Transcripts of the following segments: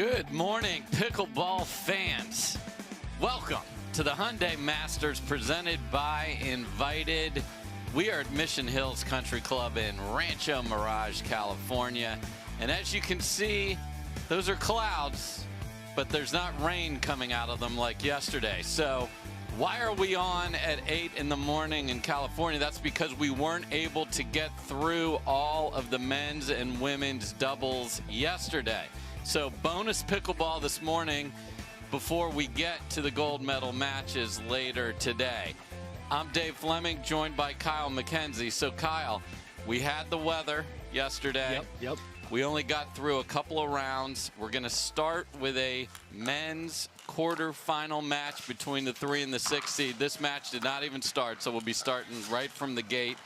Good morning, pickleball fans. Welcome to the Hyundai Masters presented by Invited. We are at Mission Hills Country Club in Rancho, Mirage, California. And as you can see, those are clouds, but there's not rain coming out of them like yesterday. So why are we on at 8 in the morning in California? That's because we weren't able to get through all of the men's and women's doubles yesterday. So bonus pickleball this morning before we get to the gold medal matches later today. I'm Dave Fleming, joined by Kyle McKenzie. So Kyle, we had the weather yesterday. Yep. We only got through a couple of rounds. We're going to start with a men's quarterfinal match between the 3 and the 6 seed. This match did not even start, so we'll be starting right from the gate.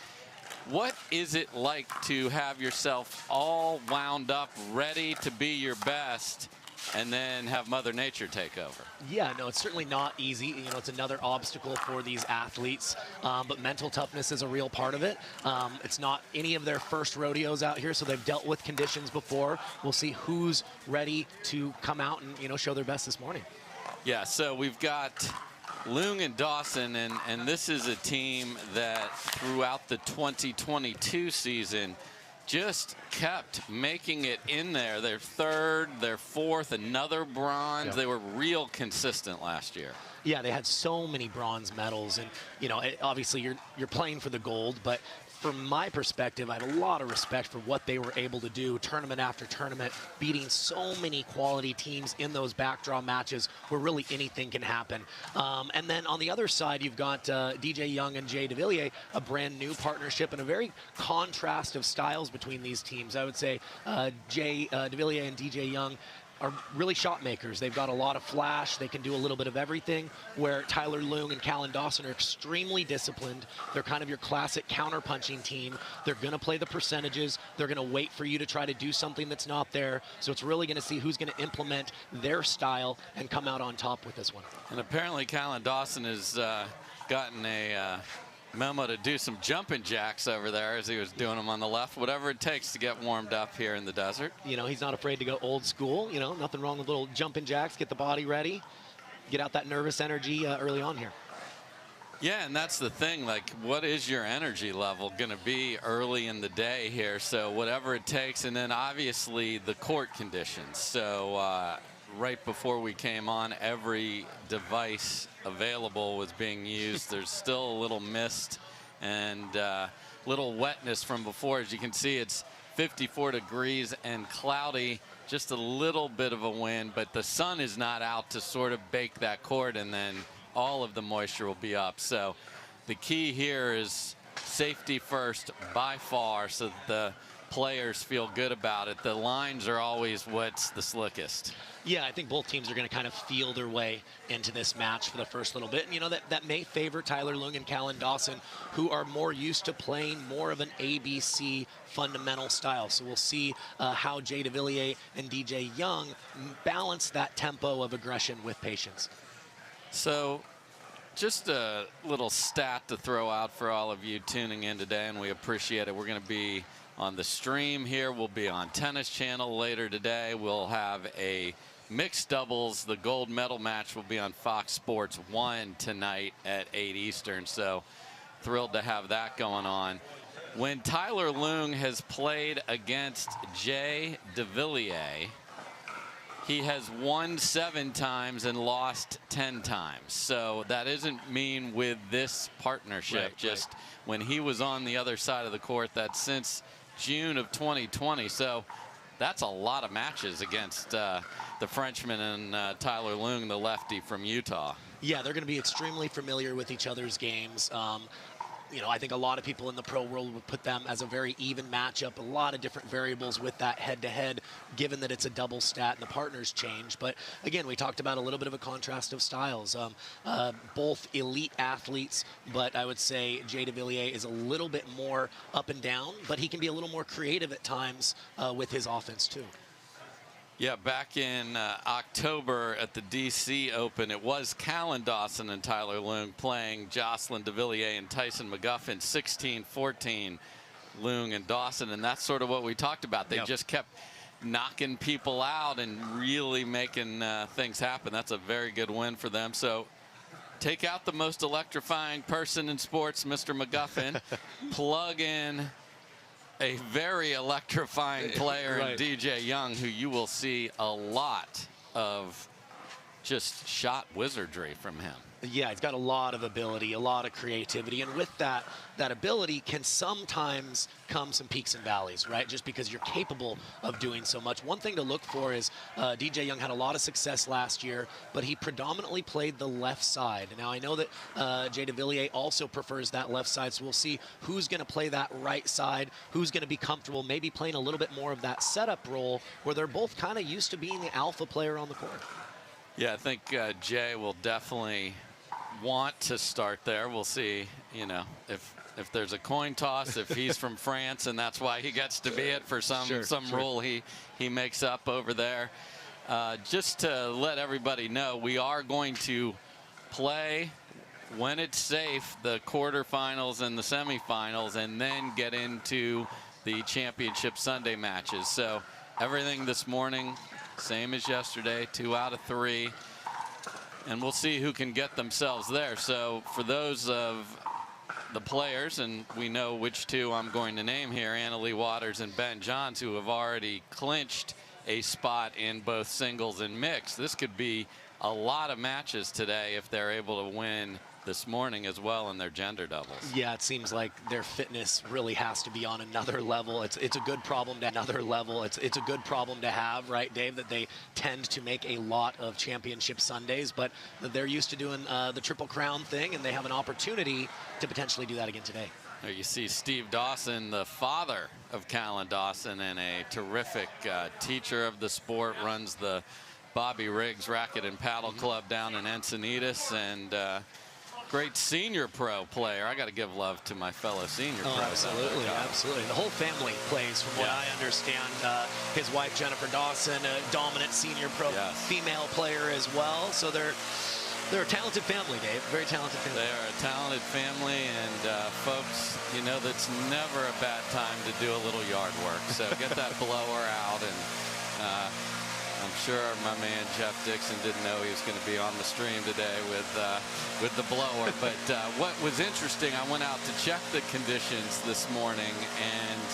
What is it like to have yourself all wound up, ready to be your best, and then have Mother Nature take over? Yeah, no, it's certainly not easy. You know, it's another obstacle for these athletes, but mental toughness is a real part of it. It's not any of their first rodeos out here, so they've dealt with conditions before. We'll see who's ready to come out and, you know, show their best this morning. Yeah, so we've got Leung and Dawson, and this is a team that throughout the 2022 season just kept making it in there. They're third, they're fourth, another bronze. Yep. They were real consistent last year. Yeah, they had so many bronze medals, and you know, obviously you're playing for the gold, but from my perspective, I have a lot of respect for what they were able to do tournament after tournament, beating so many quality teams in those backdraw matches where really anything can happen. And then on the other side, you've got DJ Young and Jay DeVilliers, a brand new partnership and a very contrast of styles between these teams. I would say Jay DeVilliers and DJ Young are really shot makers. They've got a lot of flash. They can do a little bit of everything, where Tyler Leung and Callan Dawson are extremely disciplined. They're kind of your classic counter-punching team. They're going to play the percentages. They're going to wait for you to try to do something that's not there. So it's really going to see who's going to implement their style and come out on top with this one. And apparently Callan Dawson has gotten a memo to do some jumping jacks over there as he was doing them on the left, whatever it takes to get warmed up here in the desert. You know, he's not afraid to go old school. You know, nothing wrong with little jumping jacks, get the body ready, get out that nervous energy early on here. Yeah, and that's the thing, like, what is your energy level going to be early in the day here? So whatever it takes, and then obviously the court conditions. So right before we came on, every device available was being used. There's still a little mist and little wetness from before. As you can see, it's 54 degrees and cloudy, just a little bit of a wind, but the sun is not out to sort of bake that court, and then all of the moisture will be up. So the key here is safety first by far, so that the players feel good about it. The lines are always what's the slickest. Yeah, I think both teams are going to kind of feel their way into this match for the first little bit. And, you know, that may favor Tyler Leung and Callan Dawson, who are more used to playing more of an ABC fundamental style. So we'll see how Jay DeVilliers and DJ Young balance that tempo of aggression with patience. So just a little stat to throw out for all of you tuning in today, and we appreciate it. We're going to be on the stream here. We'll be on Tennis Channel later today. We'll have a mixed doubles. The gold medal match will be on Fox Sports 1 tonight at 8 Eastern. So thrilled to have that going on. When Tyler Leung has played against Jay DeVilliers, he has won 7 times and lost 10 times. So that doesn't mean with this partnership. Right. When he was on the other side of the court, that's since June of 2020. So that's a lot of matches against the Frenchman and Tyler Leung, the lefty from Utah. Yeah, they're going to be extremely familiar with each other's games. You know, I think a lot of people in the pro world would put them as a very even matchup. A lot of different variables with that head-to-head, given that it's a double stat and the partners change. But again, we talked about a little bit of a contrast of styles. Both elite athletes, but I would say Jay DeVilliers is a little bit more up and down, but he can be a little more creative at times with his offense too. Yeah, back in October at the DC Open, it was Callan Dawson and Tyler Leung playing Jocelyn DeVilliers and Tyson McGuffin, 16-14, Leung and Dawson, and that's sort of what we talked about. They just kept knocking people out and really making things happen. That's a very good win for them. So take out the most electrifying person in sports, Mr. McGuffin, plug in a very electrifying player in DJ Young, who you will see a lot of just shot wizardry from him. Yeah, he's got a lot of ability, a lot of creativity, and with that ability can sometimes come some peaks and valleys, right? Just because you're capable of doing so much. One thing to look for is DJ Young had a lot of success last year, but he predominantly played the left side. Now, I know that Jay DeVilliers also prefers that left side, so we'll see who's going to play that right side, who's going to be comfortable, maybe playing a little bit more of that setup role where they're both kind of used to being the alpha player on the court. Yeah, I think Jay will definitely want to start there. We'll see, you know, if there's a coin toss, if he's from France and that's why he gets to be it for some rule he makes up over there. Just to let everybody know, we are going to play, when it's safe, the quarterfinals and the semifinals, and then get into the championship Sunday matches. So everything this morning, same as yesterday, 2 out of 3. And we'll see who can get themselves there. So for those of the players, and we know which 2 I'm going to name here, Annalie Waters and Ben Johns, who have already clinched a spot in both singles and mixed, this could be a lot of matches today if they're able to win this morning as well in their gender doubles. Yeah, it seems like their fitness really has to be on another level. It's a good problem to another level. It's a good problem to have, right, Dave, that they tend to make a lot of championship Sundays, but they're used to doing the Triple Crown thing, and they have an opportunity to potentially do that again today. There you see Steve Dawson, the father of Callan Dawson, and a terrific teacher of the sport, runs the Bobby Riggs Racket and Paddle Club down in Encinitas, and great senior pro player. I got to give love to my fellow senior pros. Absolutely, absolutely. The whole family plays, from what I understand. His wife, Jennifer Dawson, a dominant senior pro female player as well. So they're a talented family, Dave. Very talented family. They are a talented family, and folks, you know, that's never a bad time to do a little yard work. So get that blower out, and I'm sure my man Jeff Dixon didn't know he was going to be on the stream today with the blower. But what was interesting, I went out to check the conditions this morning, and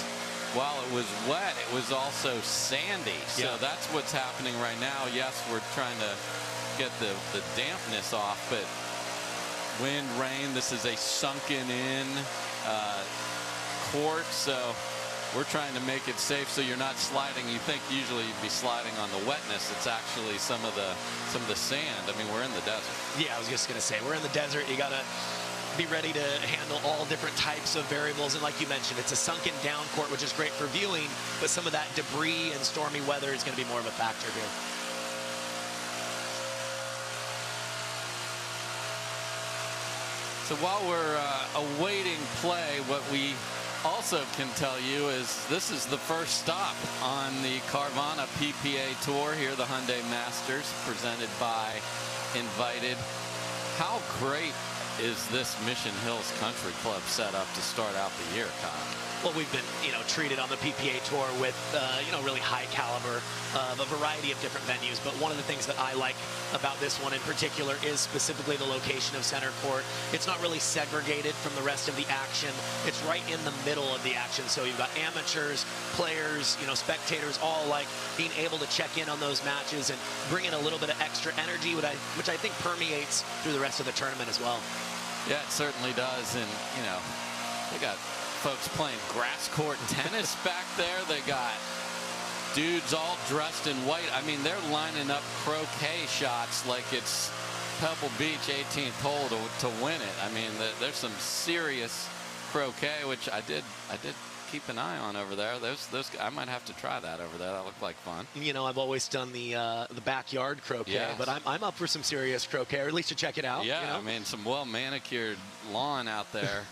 while it was wet, it was also sandy. So that's what's happening right now. Yes, we're trying to get the dampness off, but wind, rain, this is a sunken in court, so we're trying to make it safe so you're not sliding. You think usually you'd be sliding on the wetness. It's actually some of the sand. I mean, we're in the desert. Yeah, I was just gonna say, we're in the desert. You gotta be ready to handle all different types of variables, and like you mentioned, it's a sunken down court, which is great for viewing, but some of that debris and stormy weather is going to be more of a factor here. So while we're awaiting play, what we also can tell you is this is the first stop on the Carvana PPA Tour here, the Hyundai Masters, presented by Invited. How great is this Mission Hills Country Club set up to start out the year, Kyle? Well, we've been, treated on the PPA Tour with, really high caliber of a variety of different venues. But one of the things that I like about this one in particular is specifically the location of center court. It's not really segregated from the rest of the action. It's right in the middle of the action. So you've got amateurs, players, spectators, all like being able to check in on those matches and bring in a little bit of extra energy, which I think permeates through the rest of the tournament as well. Yeah, it certainly does. And, they got folks playing grass court tennis back there. They got dudes all dressed in white. I mean, they're lining up croquet shots like it's Pebble Beach 18th hole to win it. I mean, there's some serious croquet, which I did keep an eye on over there. Those I might have to try that over there. That looked like fun. I've always done the backyard croquet, but I'm up for some serious croquet, or at least to check it out. Yeah, I mean, some well manicured lawn out there.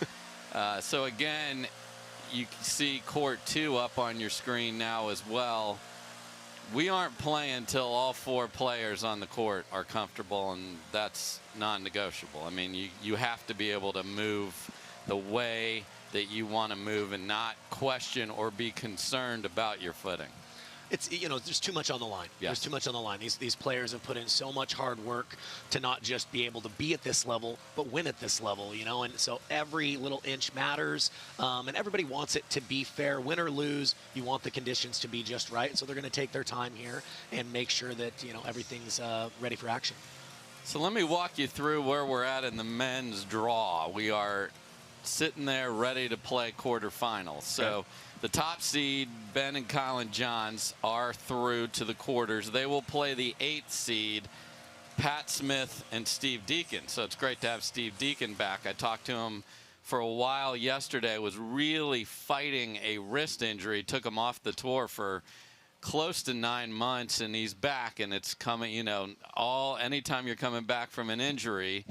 So again, you can see court 2 up on your screen now as well. We aren't playing until all 4 players on the court are comfortable, and that's non-negotiable. I mean, you have to be able to move the way that you want to move and not question or be concerned about your footing. It's, you know, there's too much on the line. Yes. There's too much on the line. These players have put in so much hard work to not just be able to be at this level, but win at this level, you know, and so every little inch matters, and everybody wants it to be fair. Win or lose, you want the conditions to be just right, so they're going to take their time here and make sure that, you know, everything's ready for action. So let me walk you through where we're at in the men's draw. We are sitting there ready to play quarterfinals. So the top seed, Ben and Colin Johns, are through to the quarters. They will play the 8th seed, Pat Smith and Steve Deacon. So it's great to have Steve Deacon back. I talked to him for a while yesterday, was really fighting a wrist injury, took him off the tour for close to 9 months, and he's back, and it's coming, you know, anytime you're coming back from an injury,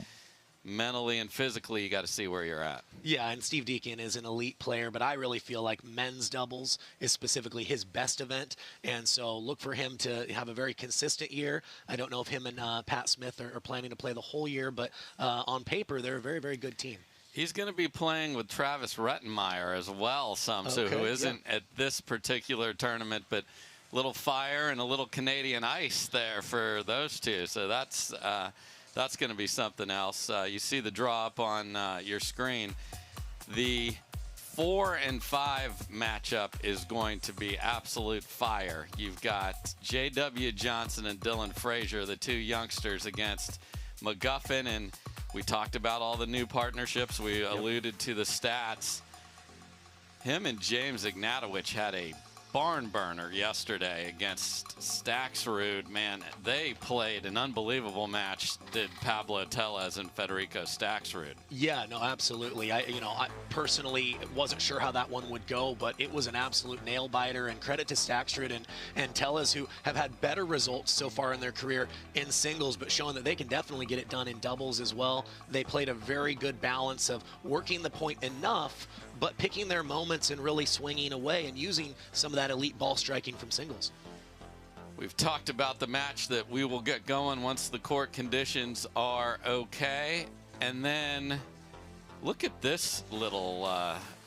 mentally and physically, you got to see where you're at. Yeah, and Steve Deacon is an elite player, but I really feel like men's doubles is specifically his best event, and so look for him to have a very consistent year. I don't know if him and Pat Smith are planning to play the whole year, but on paper, they're a very, very good team. He's going to be playing with Travis Rettenmeyer as well, who isn't at this particular tournament, but a little fire and a little Canadian ice there for those two. So that's going to be something else. You see the draw up on your screen. The 4 and 5 matchup is going to be absolute fire. You've got J.W. Johnson and Dylan Frazier, the two youngsters, against McGuffin, and we talked about all the new partnerships. We alluded to the stats. Him and James Ignatowicz had a barn burner yesterday against Staksrud. Man, they played an unbelievable match, did Pablo Tellez and Federico Staksrud. Yeah, no, absolutely. I personally wasn't sure how that one would go, but it was an absolute nail biter, and credit to Staksrud and Tellez, who have had better results so far in their career in singles, but showing that they can definitely get it done in doubles as well. They played a very good balance of working the point enough, but picking their moments and really swinging away and using some of that elite ball striking from singles. We've talked about the match that we will get going once the court conditions are okay. And then look at this little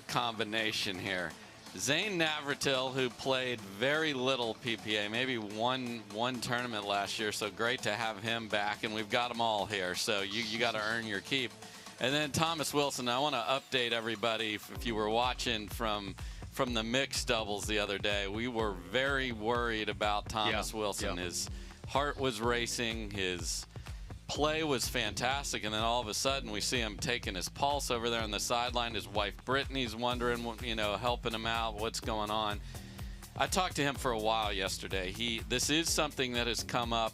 combination here. Zane Navratil, who played very little PPA, maybe one tournament last year, so great to have him back, and we've got them all here, so you got to earn your keep. And then Thomas Wilson. I want to update everybody, if you were watching from the mixed doubles the other day, we were very worried about Thomas Wilson. His heart was racing, his play was fantastic, and then all of a sudden we see him taking his pulse over there on the sideline. His wife Brittany's wondering, you know, helping him out, what's going on. I talked to him for a while yesterday. This is something that has come up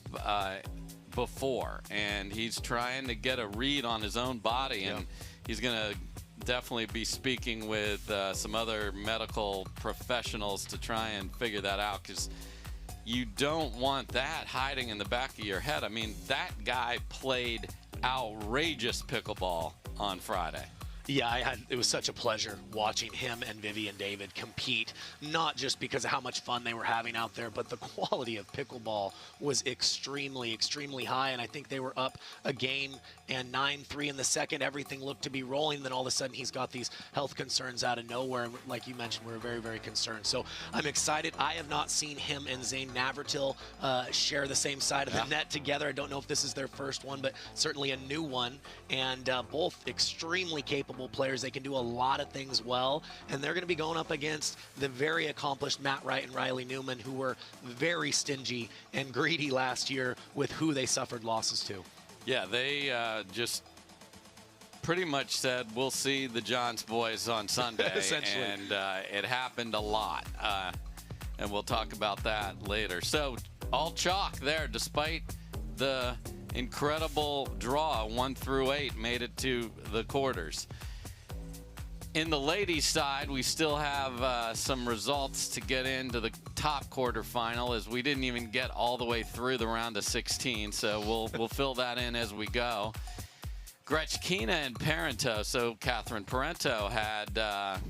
before, and he's trying to get a read on his own body, and he's going to definitely be speaking with some other medical professionals to try and figure that out, because you don't want that hiding in the back of your head. I mean, that guy played outrageous pickleball on Friday. Yeah, it was such a pleasure watching him and Vivian David compete, not just because of how much fun they were having out there, but the quality of pickleball was extremely, extremely high, and I think they were up a game and 9-3 in the second. Everything looked to be rolling, then all of a sudden he's got these health concerns out of nowhere, and like you mentioned, we're very, very concerned. So I'm excited. I have not seen him and Zane Navratil share the same side of the net together. I don't know if this is their first one, but certainly a new one, and both extremely capable players. They can do a lot of things well, and they're going to be going up against the very accomplished Matt Wright and Riley Newman, who were very stingy and greedy last year with who they suffered losses to. Yeah, they just pretty much said, we'll see the Johns boys on Sunday. Essentially. And it happened a lot, and we'll talk about that later. So all chalk there, despite the incredible draw. 1 through 8 made it to the quarters. In the ladies' side, we still have some results to get into the top quarterfinal, as we didn't even get all the way through the round of 16. So we'll fill that in as we go. Gretchkina and Parento. So Catherine Parento had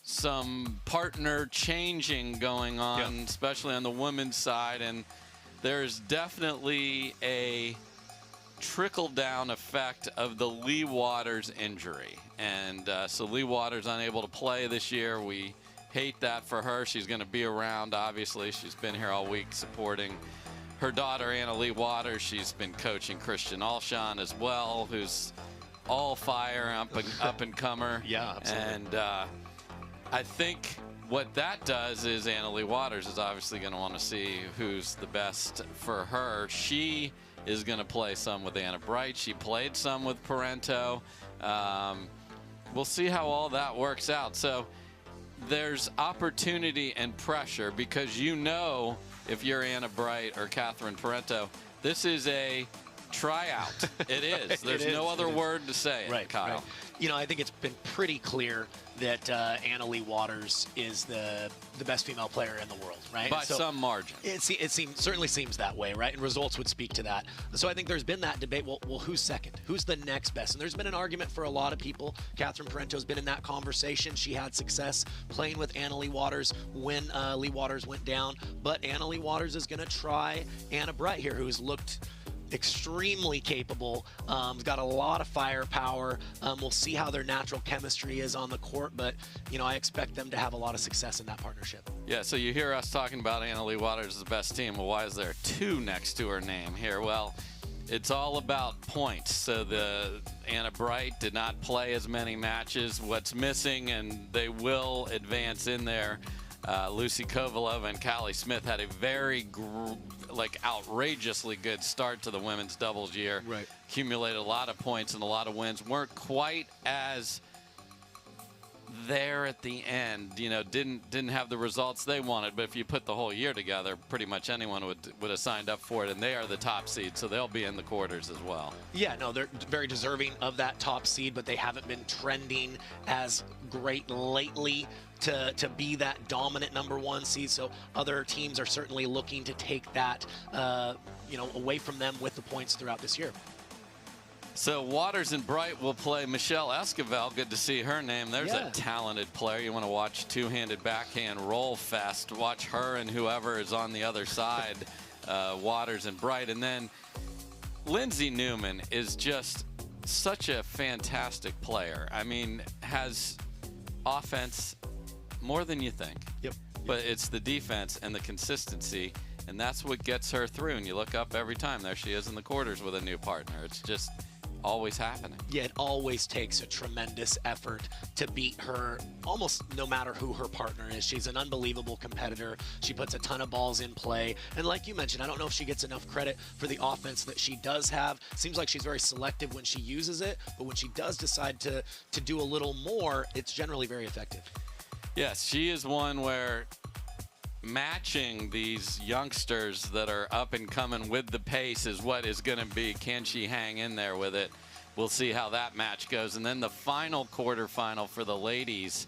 some partner changing going on, especially on the women's side, and there's definitely a trickle-down effect of the Lee Waters injury. And so Lee Waters unable to play this year. We hate that for her. She's going to be around, obviously. She's been here all week supporting her daughter, Anna Lee Waters. She's been coaching Christian Alshon as well, who's all fire, up and comer. Yeah, absolutely. And I think what that does is Anna Lee Waters is obviously going to want to see who's the best for her. She is going to play some with Anna Bright. She played some with Parento. We'll see how all that works out. So there's opportunity and pressure because if you're Anna Bright or Catherine Parento, this is a tryout. It is. There's no other word to say it, right, Kyle. Right. You know, I think it's been pretty clear that Anna Lee Waters is the best female player in the world, right? By some margin. It certainly seems that way, right? And results would speak to that. So I think there's been that debate. Well, who's second? Who's the next best? And there's been an argument for a lot of people. Catherine Parento's been in that conversation. She had success playing with Anna Lee Waters when Lee Waters went down. But Anna Lee Waters is going to try Anna Bright here, who's looked extremely capable, got a lot of firepower. We'll see how their natural chemistry is on the court, but I expect them to have a lot of success in that partnership. Yeah, so you hear us talking about Anna Lee Waters as the best team. Well, why is there 2 next to her name here? Well, it's all about points. So the Anna Bright did not play as many matches. What's missing, and they will advance in there, Lucy Kovalova and Callie Smith had a very outrageously good start to the women's doubles year. Right. Accumulated a lot of points and a lot of wins. Weren't quite as there at the end. Didn't have the results they wanted. But if you put the whole year together, pretty much anyone would have signed up for it. And they are the top seed, so they'll be in the quarters as well. Yeah, no, they're very deserving of that top seed, but they haven't been trending as great lately to be that dominant #1 seed. So other teams are certainly looking to take that away from them with the points throughout this year. So Waters and Bright will play Michelle Esquivel. Good to see her name. There's Yeah. a talented player. You want to watch two-handed backhand roll fest. Watch her and whoever is on the other side, Waters and Bright. And then Lindsay Newman is just such a fantastic player. I mean, has offense more than you think. Yep. But it's the defense and the consistency, and that's what gets her through. And you look up every time, there she is in the quarters with a new partner. It's just always happening. Yeah, it always takes a tremendous effort to beat her, almost no matter who her partner is. She's an unbelievable competitor. She puts a ton of balls in play. And like you mentioned, I don't know if she gets enough credit for the offense that she does have. Seems like she's very selective when she uses it, but when she does decide to do a little more, it's generally very effective. Yes, she is one where matching these youngsters that are up and coming with the pace is what is going to be. Can she hang in there with it? We'll see how that match goes. And then the final quarterfinal for the ladies,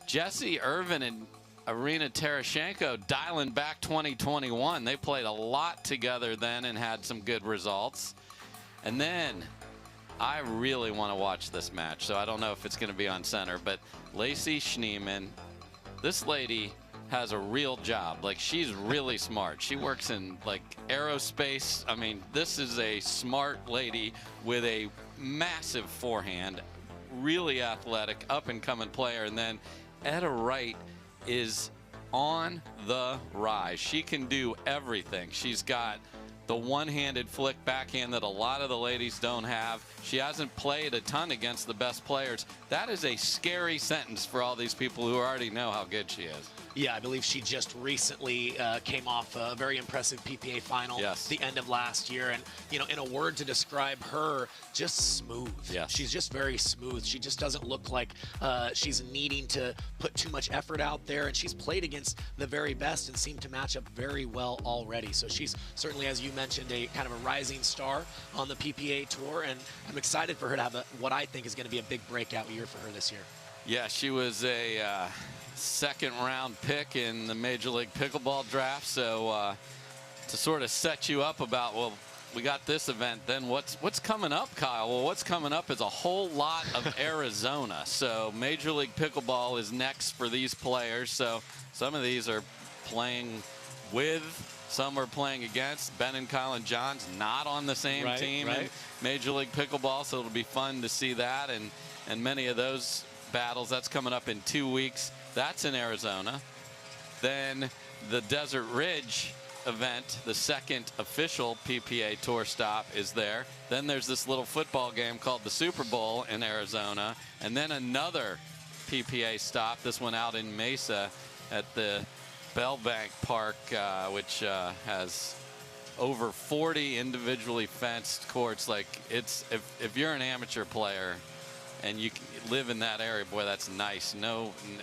Jessie Irvin and Arina Terashenko dialing back 2021. They played a lot together then and had some good results. And then I really want to watch this match, so I don't know if it's going to be on center, but Lacey Schneeman, this lady has a real job. Like, she's really smart. She works in aerospace. I mean, this is a smart lady with a massive forehand, really athletic, up and coming player. And then Etta Wright is on the rise. She can do everything. She's got the one-handed flick backhand that a lot of the ladies don't have. She hasn't played a ton against the best players. That is a scary sentence for all these people who already know how good she is. Yeah, I believe she just recently came off a very impressive PPA final the end of last year. And, in a word to describe her, just smooth. Yes. She's just very smooth. She just doesn't look like she's needing to put too much effort out there. And she's played against the very best and seemed to match up very well already. So she's certainly, as you mentioned, a kind of a rising star on the PPA tour. And I'm excited for her to have what I think is going to be a big breakout year for her this year. Yeah, she was a second-round pick in the Major League Pickleball draft. So to sort of set you up about, well, we got this event, then what's coming up, Kyle? Well, what's coming up is a whole lot of Arizona. So Major League Pickleball is next for these players. So some of these are playing with, some are playing against. Ben and Colin Johns not on the same team in Major League Pickleball, so it'll be fun to see that. And many of those battles. That's coming up in 2 weeks. That's in Arizona. Then the Desert Ridge event, the second official PPA Tour stop, is there. Then there's this little football game called the Super Bowl in Arizona, and then another PPA stop, this one out in Mesa at the Bellbank Park, which has over 40 individually fenced courts. Like, it's, if you're an amateur player and you live in that area, boy, that's nice.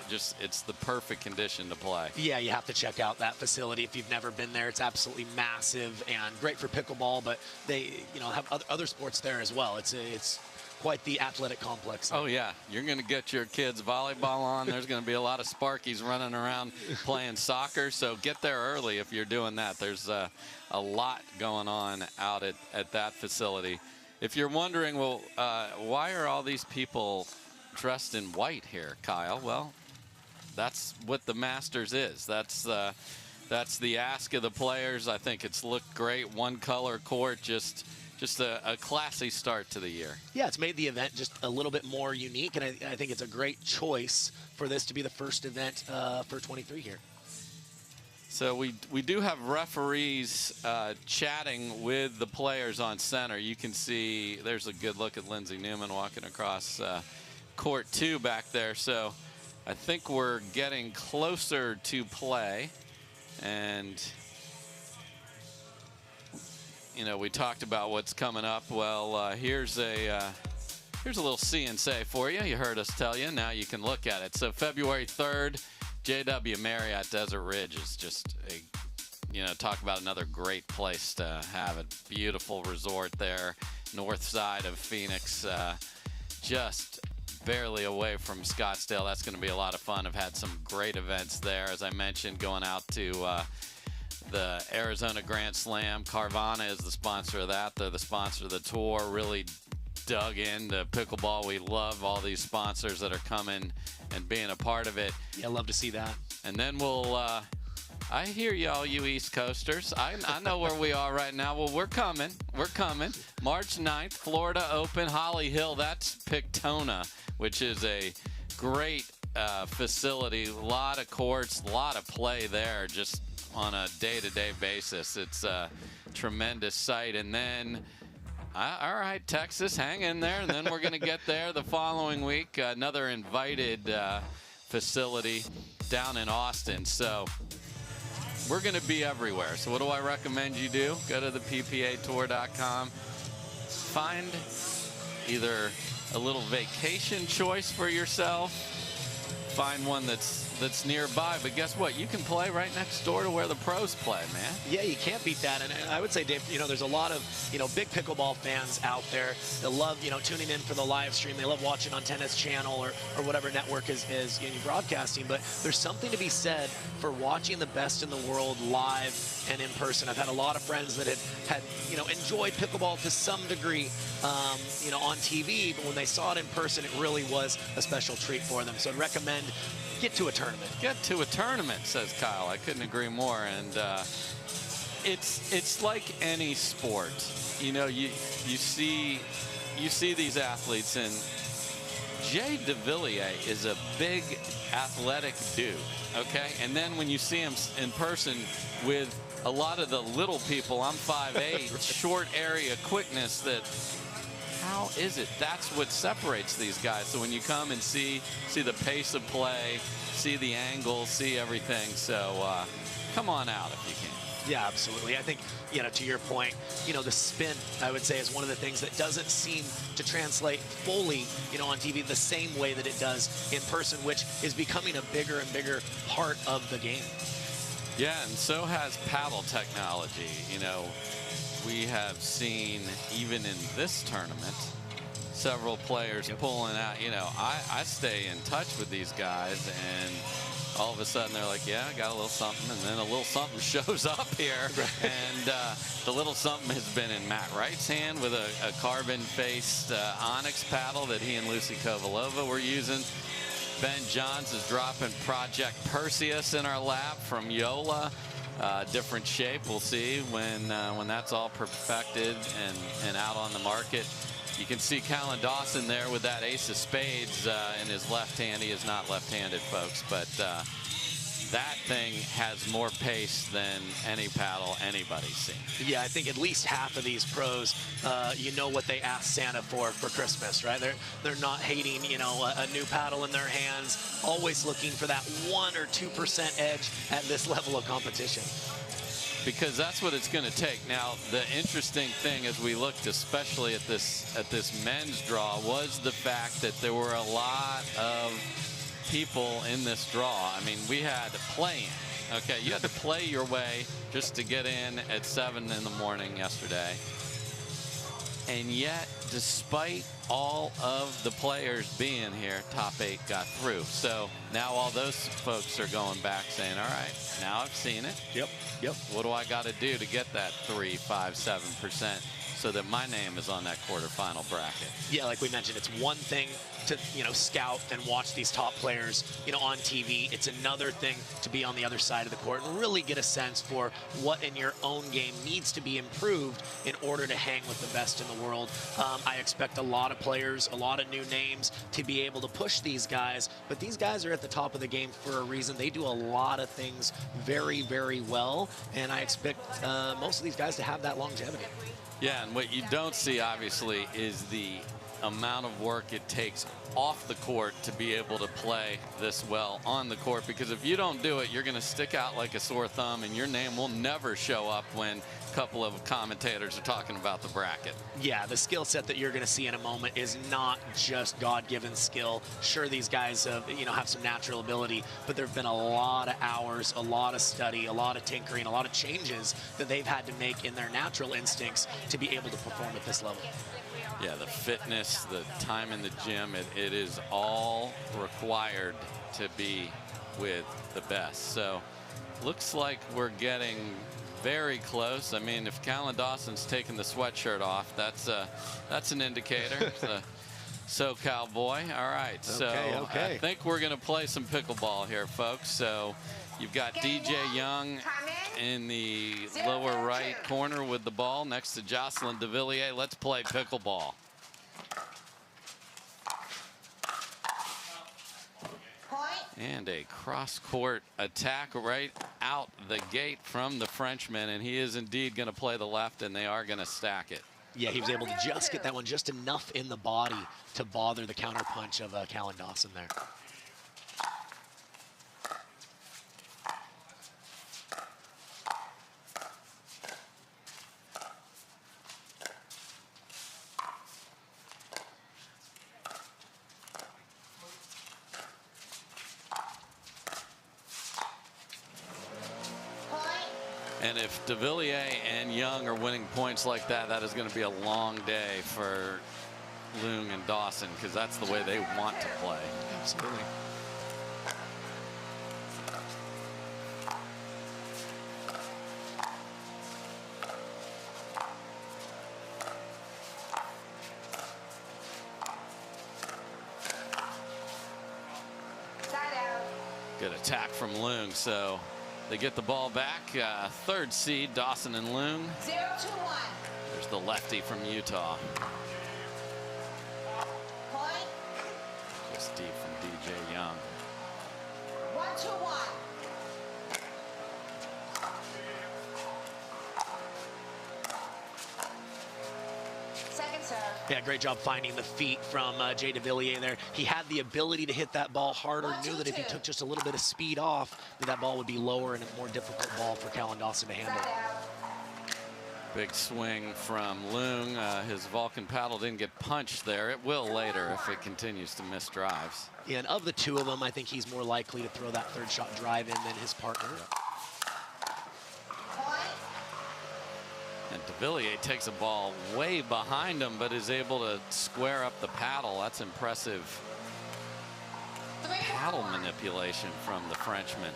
Just it's the perfect condition to play. Yeah, you have to check out that facility if you've never been there. It's absolutely massive and great for pickleball, but they, have other sports there as well. It's quite the athletic complex. Oh yeah, you're going to get your kids volleyball on. There's going to be a lot of Sparkies running around playing soccer, so get there early if you're doing that. There's a lot going on out at that facility. If you're wondering, well, why are all these people dressed in white here, Kyle? Well, that's what the Masters is. That's the ask of the players. I think it's looked great. One color court, just a classy start to the year. Yeah, it's made the event just a little bit more unique, and I think it's a great choice for this to be the first event for 23 here. So we do have referees chatting with the players on center. You can see there's a good look at Lindsey Newman walking across court 2 back there. So I think we're getting closer to play. And, we talked about what's coming up. Well, here's a little see and say for you. You heard us tell you. Now you can look at it. So February 3rd. JW Marriott Desert Ridge is just talk about another great place to have a beautiful resort there, north side of Phoenix, just barely away from Scottsdale. That's going to be a lot of fun. I've had some great events there, as I mentioned, going out to the Arizona Grand Slam. Carvana is the sponsor of that. They're the sponsor of the tour. Really dug into pickleball. We love all these sponsors that are coming and being a part of it. Yeah, love to see that. And then we'll I hear y'all, you East Coasters. I know where we are right now. Well, we're coming. March 9th, Florida Open, Holly Hill. That's Pictona, which is a great facility. A lot of courts, a lot of play there just on a day-to-day basis. It's a tremendous site. And then all right, Texas, hang in there, and then we're going to get there the following week. Another invited facility down in Austin. So we're going to be everywhere. So what do I recommend you do? Go to the ppatour.com. Find either a little vacation choice for yourself. Find one that's nearby, but guess what? You can play right next door to where the pros play, man. Yeah, you can't beat that. And I would say, Dave, there's a lot of, big pickleball fans out there that love, tuning in for the live stream. They love watching on Tennis Channel or whatever network is broadcasting. But there's something to be said for watching the best in the world live and in person. I've had a lot of friends that had enjoyed pickleball to some degree, on TV, but when they saw it in person, it really was a special treat for them. So I'd recommend get to a tournament. Get to a tournament, says Kyle. I couldn't agree more. And it's like any sport. You see these athletes, and Jay DeVilliers is a big athletic dude, okay? And then when you see him in person with a lot of the little people, I'm 5'8", short area quickness, how is it? That's what separates these guys. So when you come and see the pace of play, see the angles, see everything. So come on out if you can. Yeah, absolutely. I think, to your point, the spin, I would say, is one of the things that doesn't seem to translate fully, on TV the same way that it does in person, which is becoming a bigger and bigger part of the game. Yeah, and so has paddle technology. We have seen, even in this tournament, several players pulling out. I stay in touch with these guys, and all of a sudden they're like, yeah, I got a little something, and then a little something shows up here. Right. And the little something has been in Matt Wright's hand with a carbon-faced Onyx paddle that he and Lucy Kovalova were using. Ben Johns is dropping Project Perseus in our lap from Yola. Different shape. We'll see when that's all perfected and out on the market. You can see Callan Dawson there with that ace of spades in his left hand. He is not left-handed, folks, but that thing has more pace than any paddle anybody's seen. Yeah, I think at least half of these pros, you know what they asked Santa for Christmas, right? They're not hating, you know, a new paddle in their hands, always looking for that 1 or 2% edge at this level of competition. Because that's what it's going to take. Now, the interesting thing as we looked, especially at this men's draw, was the fact that there were a lot of people in this draw. I mean, we had playing. Okay, you had to play your way just to get in at 7 in the morning yesterday. And yet, despite all of the players being here, top 8 got through. So now all those folks are going back saying, all right, now I've seen it. Yep. What do I got to do to get that 3, 5, 7% so that my name is on that quarterfinal bracket? Yeah, like we mentioned, it's one thing to, you know, scout and watch these top players, you know, on TV. It's another thing to be on the other side of the court and really get a sense for what in your own game needs to be improved in order to hang with the best in the world. I expect a lot of players, a lot of new names to be able to push these guys, but these guys are at the top of the game for a reason. They do a lot of things very, very well, and I expect most of these guys to have that longevity. Yeah, and what you don't see, obviously, is the amount of work it takes off the court to be able to play this well on the court, because if you don't do it, you're going to stick out like a sore thumb and your name will never show up when a couple of commentators are talking about the bracket. Yeah, the skill set that you're going to see in a moment is not just God-given skill. Sure, these guys you know, have some natural ability, but there have been a lot of hours, a lot of study, a lot of tinkering, a lot of changes that they've had to make in their natural instincts to be able to perform at this level. Yeah, the fitness, the time in the gym, it is all required to be with the best. So looks like we're getting very close. I mean, if Callan Dawson's taking the sweatshirt off, that's an indicator. So cowboy. All right. So okay. I think we're going to play some pickleball here, folks. So you've got DJ Young in the lower right corner with the ball next to Jocelyn de Villiers. Let's play pickleball. And a cross-court attack right out the gate from the Frenchman, and he is indeed going to play the left, and they are going to stack it. Yeah, he was able to just get that one just enough in the body to bother the counterpunch of Callan Dawson there. And if de Villiers and Young are winning points like that, that is going to be a long day for Leung and Dawson, because that's the way they want to play. Absolutely. Good attack from Leung, so they get the ball back. Third seed, Dawson and Leung. 0-1. There's the lefty from Utah. Point. Just deep from DJ Young. 1-1. Second serve. Yeah, great job finding the feet from Jay de Villiers there. He had the ability to hit that ball harder, knew that if he took just a little bit of speed off, that ball would be lower and a more difficult ball for Callan Dawson to handle. Big swing from Leung. His Vulcan paddle didn't get punched there. It will later if it continues to miss drives. Yeah, and of the two of them, I think he's more likely to throw that third shot drive in than his partner. And de Villiers takes a ball way behind him, but is able to square up the paddle. That's impressive paddle manipulation from the Frenchman.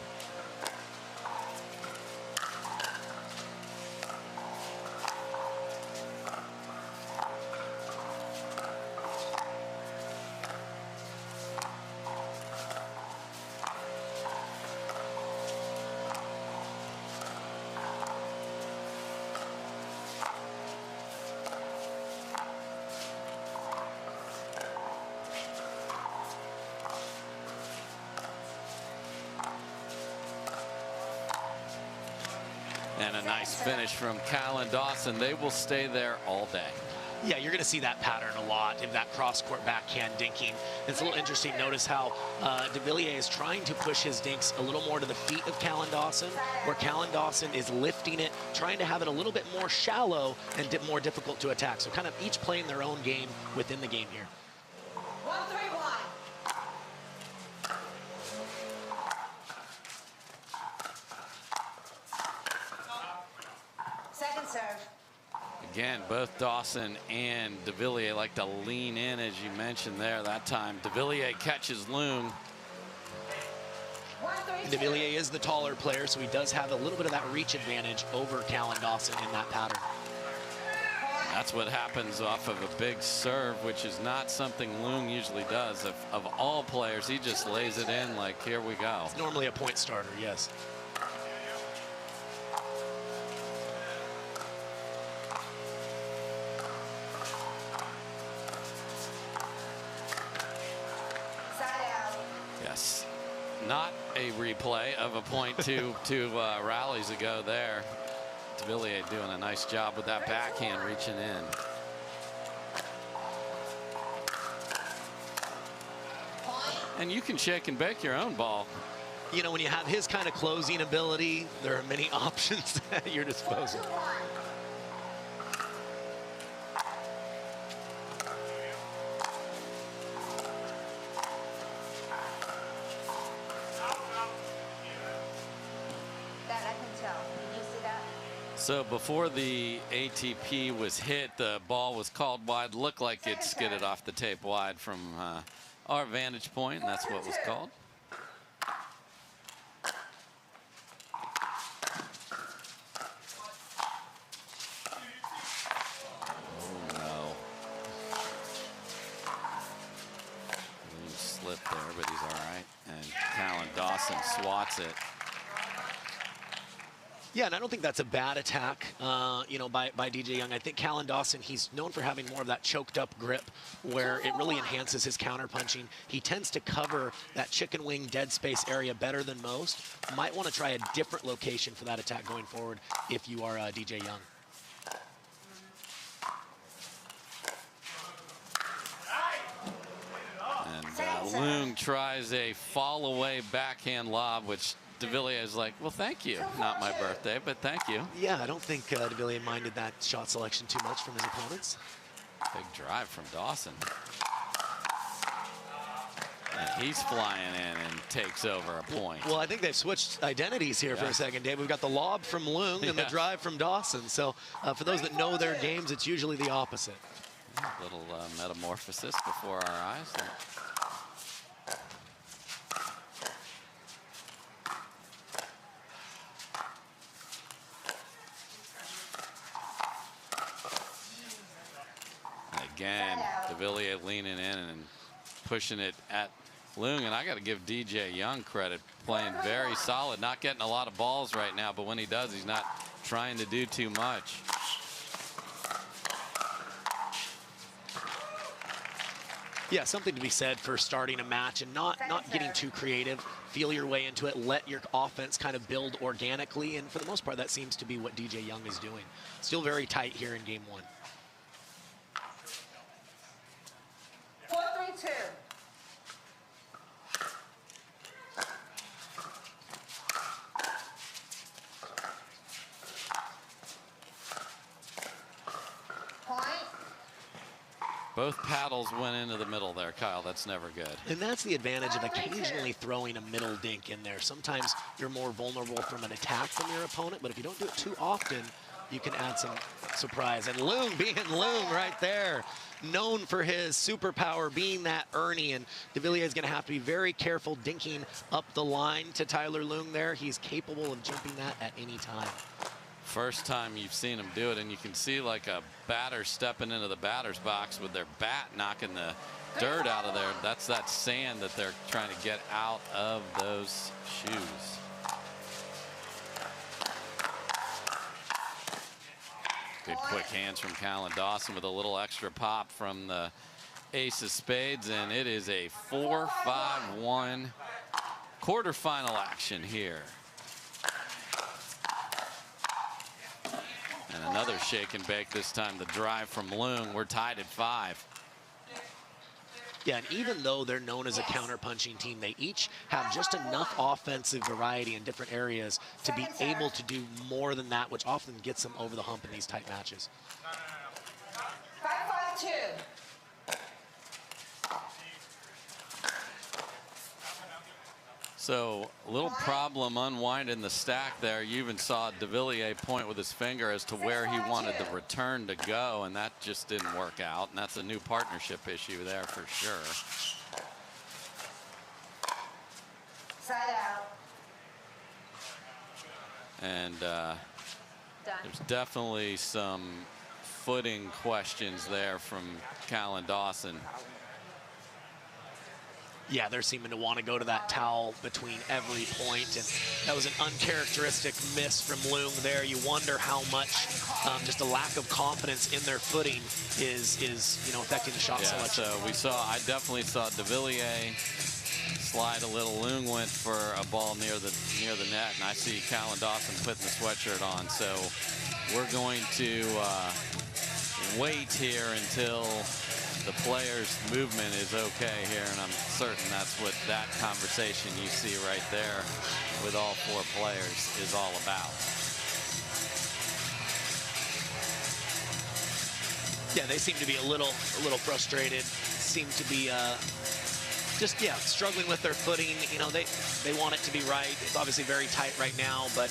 a nice finish from Cal and Dawson. They will stay there all day. Yeah, you're going to see that pattern a lot in that cross-court backhand dinking. It's a little interesting. Notice how de Villiers is trying to push his dinks a little more to the feet of Cal and Dawson, where Cal and Dawson is lifting it, trying to have it a little bit more shallow and more difficult to attack. So kind of each playing their own game within the game here. 1-3-1. Second serve. Again, both Dawson and de Villiers like to lean in, as you mentioned there. That time, de Villiers catches Leung. De Villiers is the taller player, so he does have a little bit of that reach advantage over Cal and Dawson in that pattern. That's what happens off of a big serve, which is not something Leung usually does. Of all players, he just lays it in like, here we go. It's normally a point starter, yes. Yes, not a replay of a point two rallies ago there. De Villiers doing a nice job with that backhand reaching in. And you can shake and bake your own ball. You know, when you have his kind of closing ability, there are many options at your disposal. So before the ATP was hit, the ball was called wide. Looked like it skidded off the tape wide from our vantage point, and that's what was called. Oh, no. He slipped there, but he's all right. And Callan Dawson swats it. Yeah, and I don't think that's a bad attack, you know, by DJ Young. I think Callan Dawson, he's known for having more of that choked up grip where it really enhances his counter punching. He tends to cover that chicken wing dead space area better than most. Might want to try a different location for that attack going forward if you are DJ Young. And Leung tries a fall away backhand lob, which de Villiers is like, well, thank you. Not my birthday, but thank you. Yeah, I don't think de Villiers minded that shot selection too much from his opponents. Big drive from Dawson. And he's flying in and takes over a point. Well, I think they've switched identities here for a second, Dave. We've got the lob from Leung and the drive from Dawson. So for those that know their games, it's usually the opposite. A little metamorphosis before our eyes. Again, de Villiers leaning in and pushing it at Leung, and I got to give DJ Young credit, playing very solid, not getting a lot of balls right now, but when he does, he's not trying to do too much. Yeah, something to be said for starting a match and not getting too creative. Feel your way into it. Let your offense kind of build organically, and for the most part, that seems to be what DJ Young is doing. Still very tight here in game one. 4-3-2. Point. Both paddles went into the middle there, Kyle. That's never good. And that's the advantage of occasionally throwing a middle dink in there. Sometimes you're more vulnerable from an attack from your opponent, but if you don't do it too often, you can add some surprise. And Leung being Leung right there, known for his superpower being that Ernie, and de Villiers is going to have to be very careful dinking up the line to Tyler Leung there. He's capable of jumping that at any time. First time you've seen him do it, and you can see like a batter stepping into the batter's box with their bat knocking the dirt out of there. That's that sand that they're trying to get out of those shoes. Good quick hands from Callan Dawson with a little extra pop from the ace of spades, and it is a 4-5-1 quarterfinal action here. And another shake and bake this time. The drive from Leung. We're tied at 5. Yeah, and even though they're known as a counter-punching team, they each have just enough offensive variety in different areas to be able to do more than that, which often gets them over the hump in these tight matches. 5-5-2. So a little problem unwinding the stack there. You even saw De Villiers point with his finger as to where he wanted the return to go, and that just didn't work out. And that's a new partnership issue there for sure. Side out. And there's definitely some footing questions there from Callan Dawson. Yeah, they're seeming to want to go to that towel between every point, and that was an uncharacteristic miss from Leung there. You wonder how much just a lack of confidence in their footing is affecting the shot selection. So I definitely saw De Villiers slide a little. Leung went for a ball near the net, and I see Callan Dawson putting the sweatshirt on. So we're going to wait here until the players' movement is okay here, and I'm certain that's what that conversation you see right there with all 4 players is all about. Yeah, they seem to be a little frustrated. Seem to be struggling with their footing. You know, they want it to be right. It's obviously very tight right now, but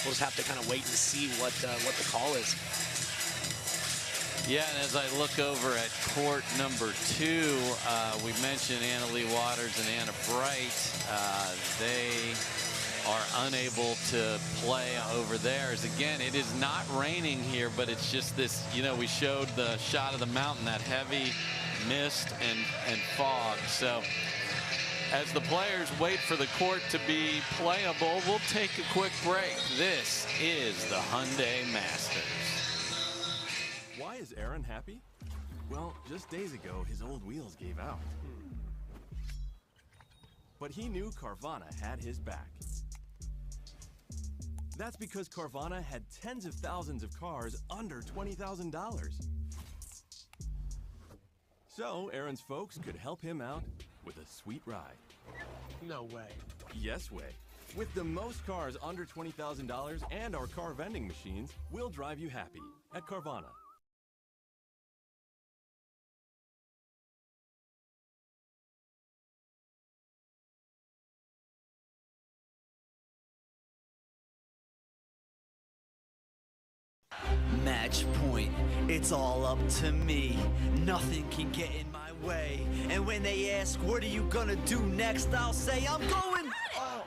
we'll just have to kind of wait and see what the call is. Yeah, and as I look over at court number 2, we mentioned Anna Lee Waters and Anna Bright. They are unable to play over theirs. Again, it is not raining here, but it's just this, we showed the shot of the mountain, that heavy mist and fog. So as the players wait for the court to be playable, we'll take a quick break. This is the Hyundai Masters. Why is Aaron happy? Well, just days ago, his old wheels gave out. But he knew Carvana had his back. That's because Carvana had tens of thousands of cars under $20,000. So Aaron's folks could help him out with a sweet ride. No way. Yes way. With the most cars under $20,000 and our car vending machines, we'll drive you happy at Carvana. Match point, it's all up to me. Nothing can get in my way. And when they ask, what are you gonna do next? I'll say, I'm going. Oh.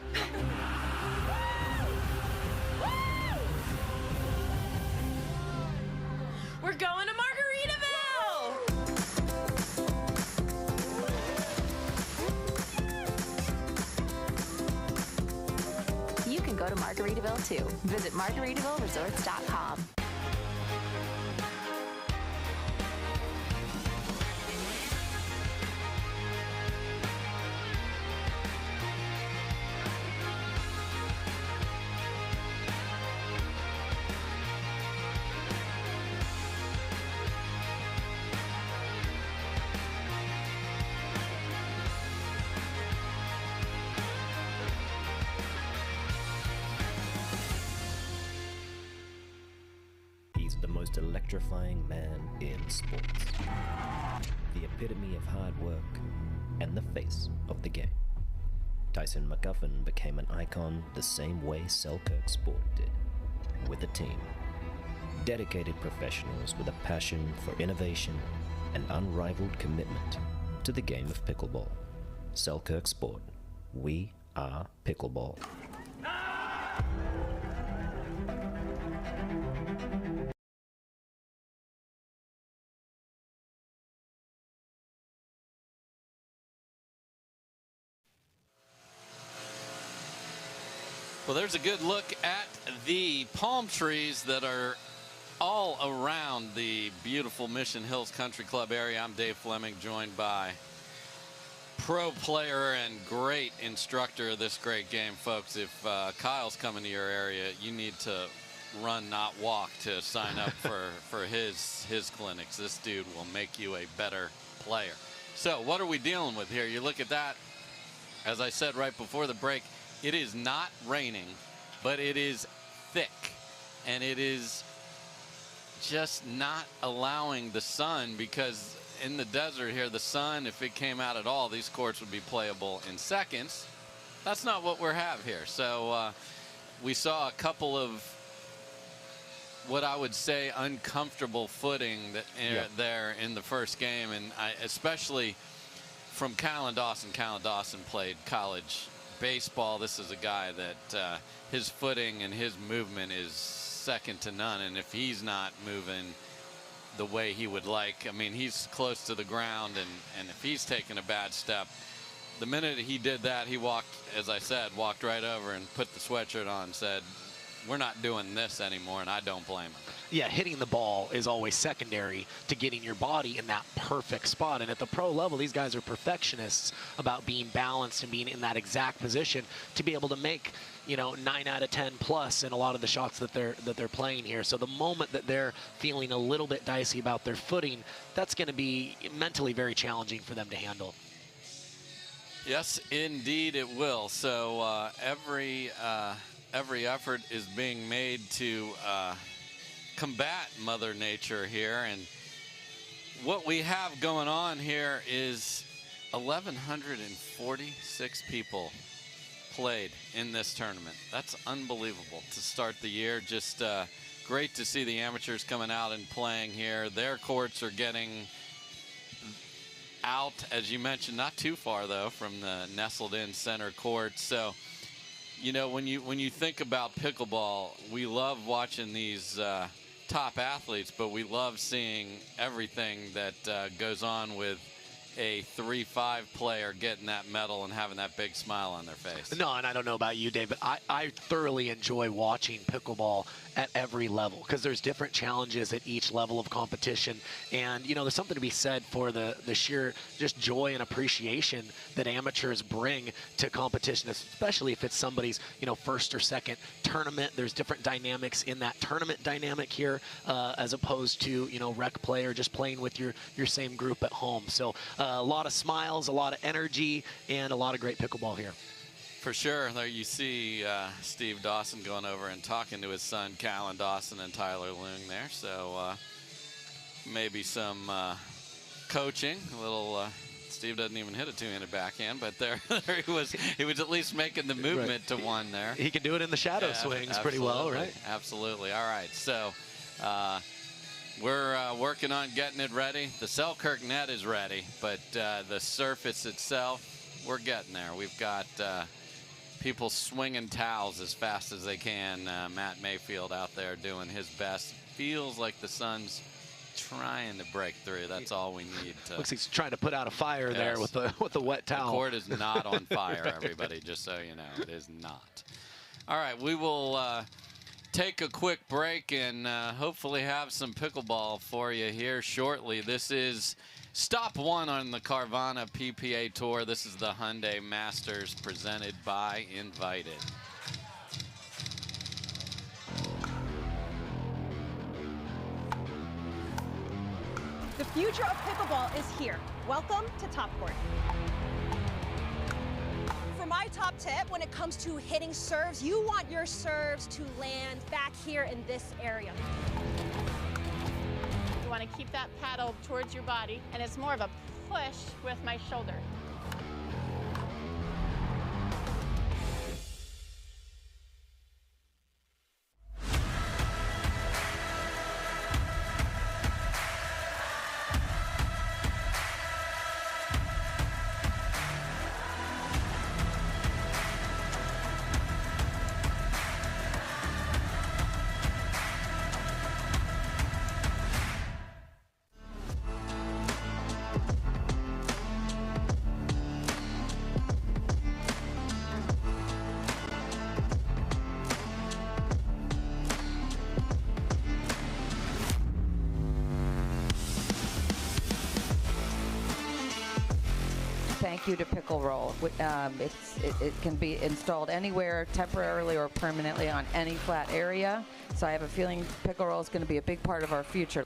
We're going to Margaritaville! You can go to Margaritaville too. Visit MargaritavilleResorts.com. The most electrifying man in sports. The epitome of hard work and the face of the game. Tyson McGuffin became an icon the same way Selkirk Sport did, with a team. Dedicated professionals with a passion for innovation and unrivaled commitment to the game of pickleball. Selkirk Sport. We are pickleball. Well, there's a good look at the palm trees that are all around the beautiful Mission Hills Country Club area. I'm Dave Fleming, joined by pro player and great instructor of this great game, folks. If Kyle's coming to your area, you need to run, not walk to sign up for his clinics. This dude will make you a better player. So what are we dealing with here? You look at that. As I said right before the break, it is not raining, but it is thick, and it is just not allowing the sun, because in the desert here, the sun, if it came out at all, these courts would be playable in seconds. That's not what we have here. So we saw a couple of what I would say uncomfortable footing that there in the first game, and especially from Callan Dawson. Callan Dawson played college baseball. This is a guy that his footing and his movement is second to none, and if he's not moving the way he would like, I mean, he's close to the ground, and if he's taking a bad step, the minute he did that, he walked, as I said, walked right over and put the sweatshirt on and said, we're not doing this anymore, and I don't blame him. Yeah, hitting the ball is always secondary to getting your body in that perfect spot. And at the pro level, these guys are perfectionists about being balanced and being in that exact position to be able to make, you know, 9 out of 10 plus in a lot of the shots that they're playing here. So the moment that they're feeling a little bit dicey about their footing, that's going to be mentally very challenging for them to handle. Yes, indeed it will. So every effort is being made to combat Mother Nature here, and what we have going on here is 1,146 people played in this tournament. That's unbelievable to start the year. Just great to see the amateurs coming out and playing here. Their courts are getting out, as you mentioned, not too far though from the nestled in center court. So, you know, when you think about pickleball, we love watching these top athletes, but we love seeing everything that goes on with a 3-5 player getting that medal and having that big smile on their face. No, and I don't know about you, Dave, but I thoroughly enjoy watching pickleball at every level, because there's different challenges at each level of competition. And, you know, there's something to be said for the sheer just joy and appreciation that amateurs bring to competition, especially if it's somebody's, you know, first or second tournament. There's different dynamics in that tournament dynamic here as opposed to, you know, rec play or just playing with your same group at home. So a lot of smiles, a lot of energy, and a lot of great pickleball here. For sure. There you see Steve Dawson going over and talking to his son, Callan Dawson, and Tyler Leung there. So maybe some coaching. A little, Steve doesn't even hit a two-handed backhand, but there he was at least making the movement to one there. He can do it in the shadow swings pretty well, right? Absolutely. All right. So we're working on getting it ready. The Selkirk net is ready, but the surface itself, we're getting there. We've got people swinging towels as fast as they can. Matt Mayfield out there doing his best. Feels like the sun's trying to break through. That's all we need. Looks like he's trying to put out a fire there with the wet towel. The court is not on fire, everybody, just so you know. It is not. All right, we will take a quick break and hopefully have some pickleball for you here shortly. This is Stop 1 on the Carvana PPA Tour. This is the Hyundai Masters presented by Invited. The future of pickleball is here. Welcome to Top Court. For my top tip, when it comes to hitting serves, you want your serves to land back here in this area. You want to keep that paddle towards your body, and it's more of a push with my shoulder. thank you to Pickle Roll. It can be installed anywhere, temporarily or permanently on any flat area. So I have a feeling Pickle Roll is going to be a big part of our future.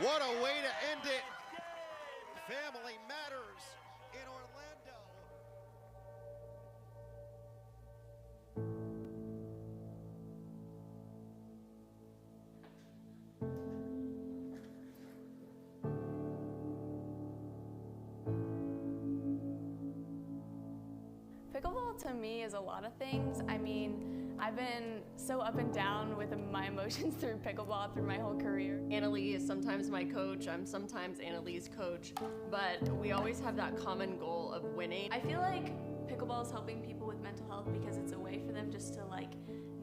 What a way to end it. Family matters in Orlando. Pickleball to me is a lot of things. I mean, I've been so up and down with my emotions through pickleball through my whole career. Annalie is sometimes my coach, I'm sometimes Annalie's coach, but we always have that common goal of winning. I feel like pickleball is helping people with mental health because it's a way for them just to like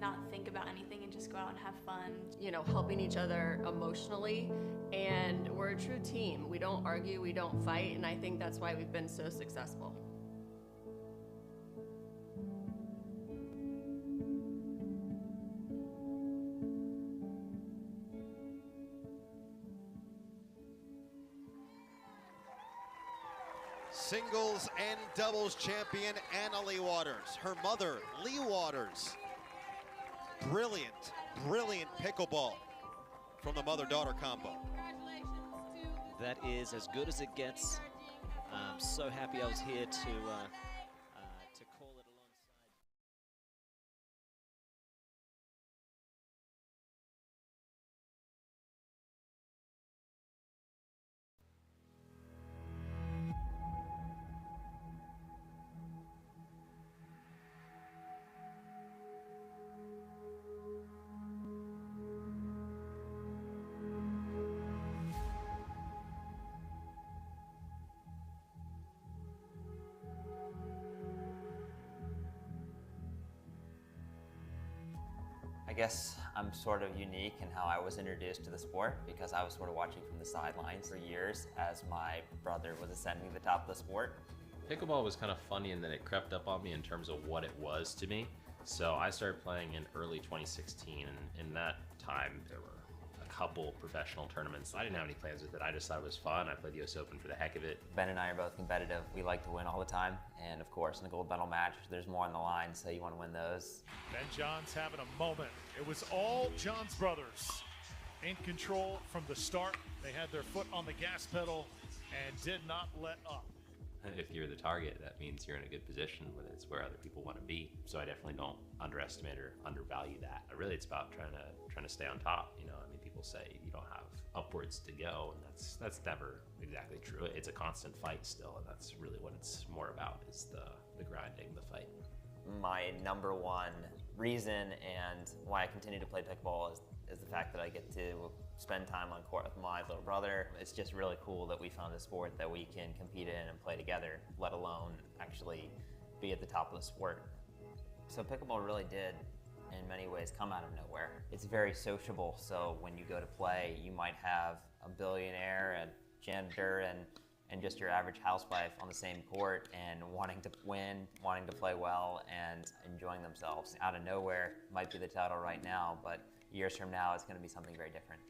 not think about anything and just go out and have fun. You know, helping each other emotionally, and we're a true team. We don't argue, we don't fight, and I think that's why we've been so successful. Singles and doubles champion Annalie Waters. Her mother, Lee Waters. Brilliant, brilliant pickleball from the mother-daughter combo. That is as good as it gets. I'm so happy I was here to call it alongside. I guess I'm sort of unique in how I was introduced to the sport because I was sort of watching from the sidelines for years as my brother was ascending to the top of the sport. Pickleball was kind of funny in that it crept up on me in terms of what it was to me. So I started playing in early 2016, and in that time there were a couple professional tournaments. I didn't have any plans with it. I just thought it was fun. I played the US Open for the heck of it. Ben and I are both competitive. We like to win all the time. And of course, in a gold medal match, there's more on the line, so you want to win those. Ben John's having a moment. It was all John's brothers in control from the start. They had their foot on the gas pedal and did not let up. If you're the target, that means you're in a good position, whether it's where other people want to be. So I definitely don't underestimate or undervalue that. Really, it's about trying to stay on top. You know, I mean, people say you don't have upwards to go, and that's never exactly true. It's a constant fight still, and that's really what it's more about, is the grinding, the fight. My number one reason and why I continue to play pickleball is the fact that I get to spend time on court with my little brother. It's just really cool that we found a sport that we can compete in and play together, let alone actually be at the top of the sport. So pickleball really did, in many ways, come out of nowhere. It's very sociable, so when you go to play, you might have a billionaire, a janitor, and just your average housewife on the same court and wanting to win, wanting to play well, and enjoying themselves. Out of nowhere might be the title right now, but years from now, it's going to be something very different.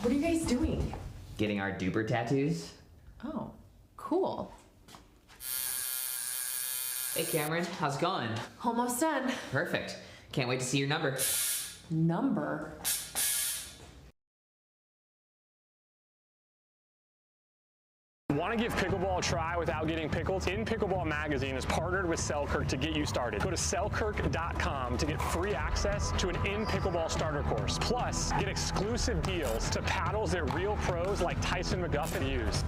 What are you guys doing? Getting our duper tattoos. Oh, cool. Hey Cameron, how's it going? Almost done. Perfect. Can't wait to see your number. Number? Want to give pickleball a try without getting pickled? In Pickleball Magazine is partnered with Selkirk to get you started. Go to selkirk.com to get free access to an In Pickleball starter course. Plus, get exclusive deals to paddles that real pros like Tyson McGuffin use.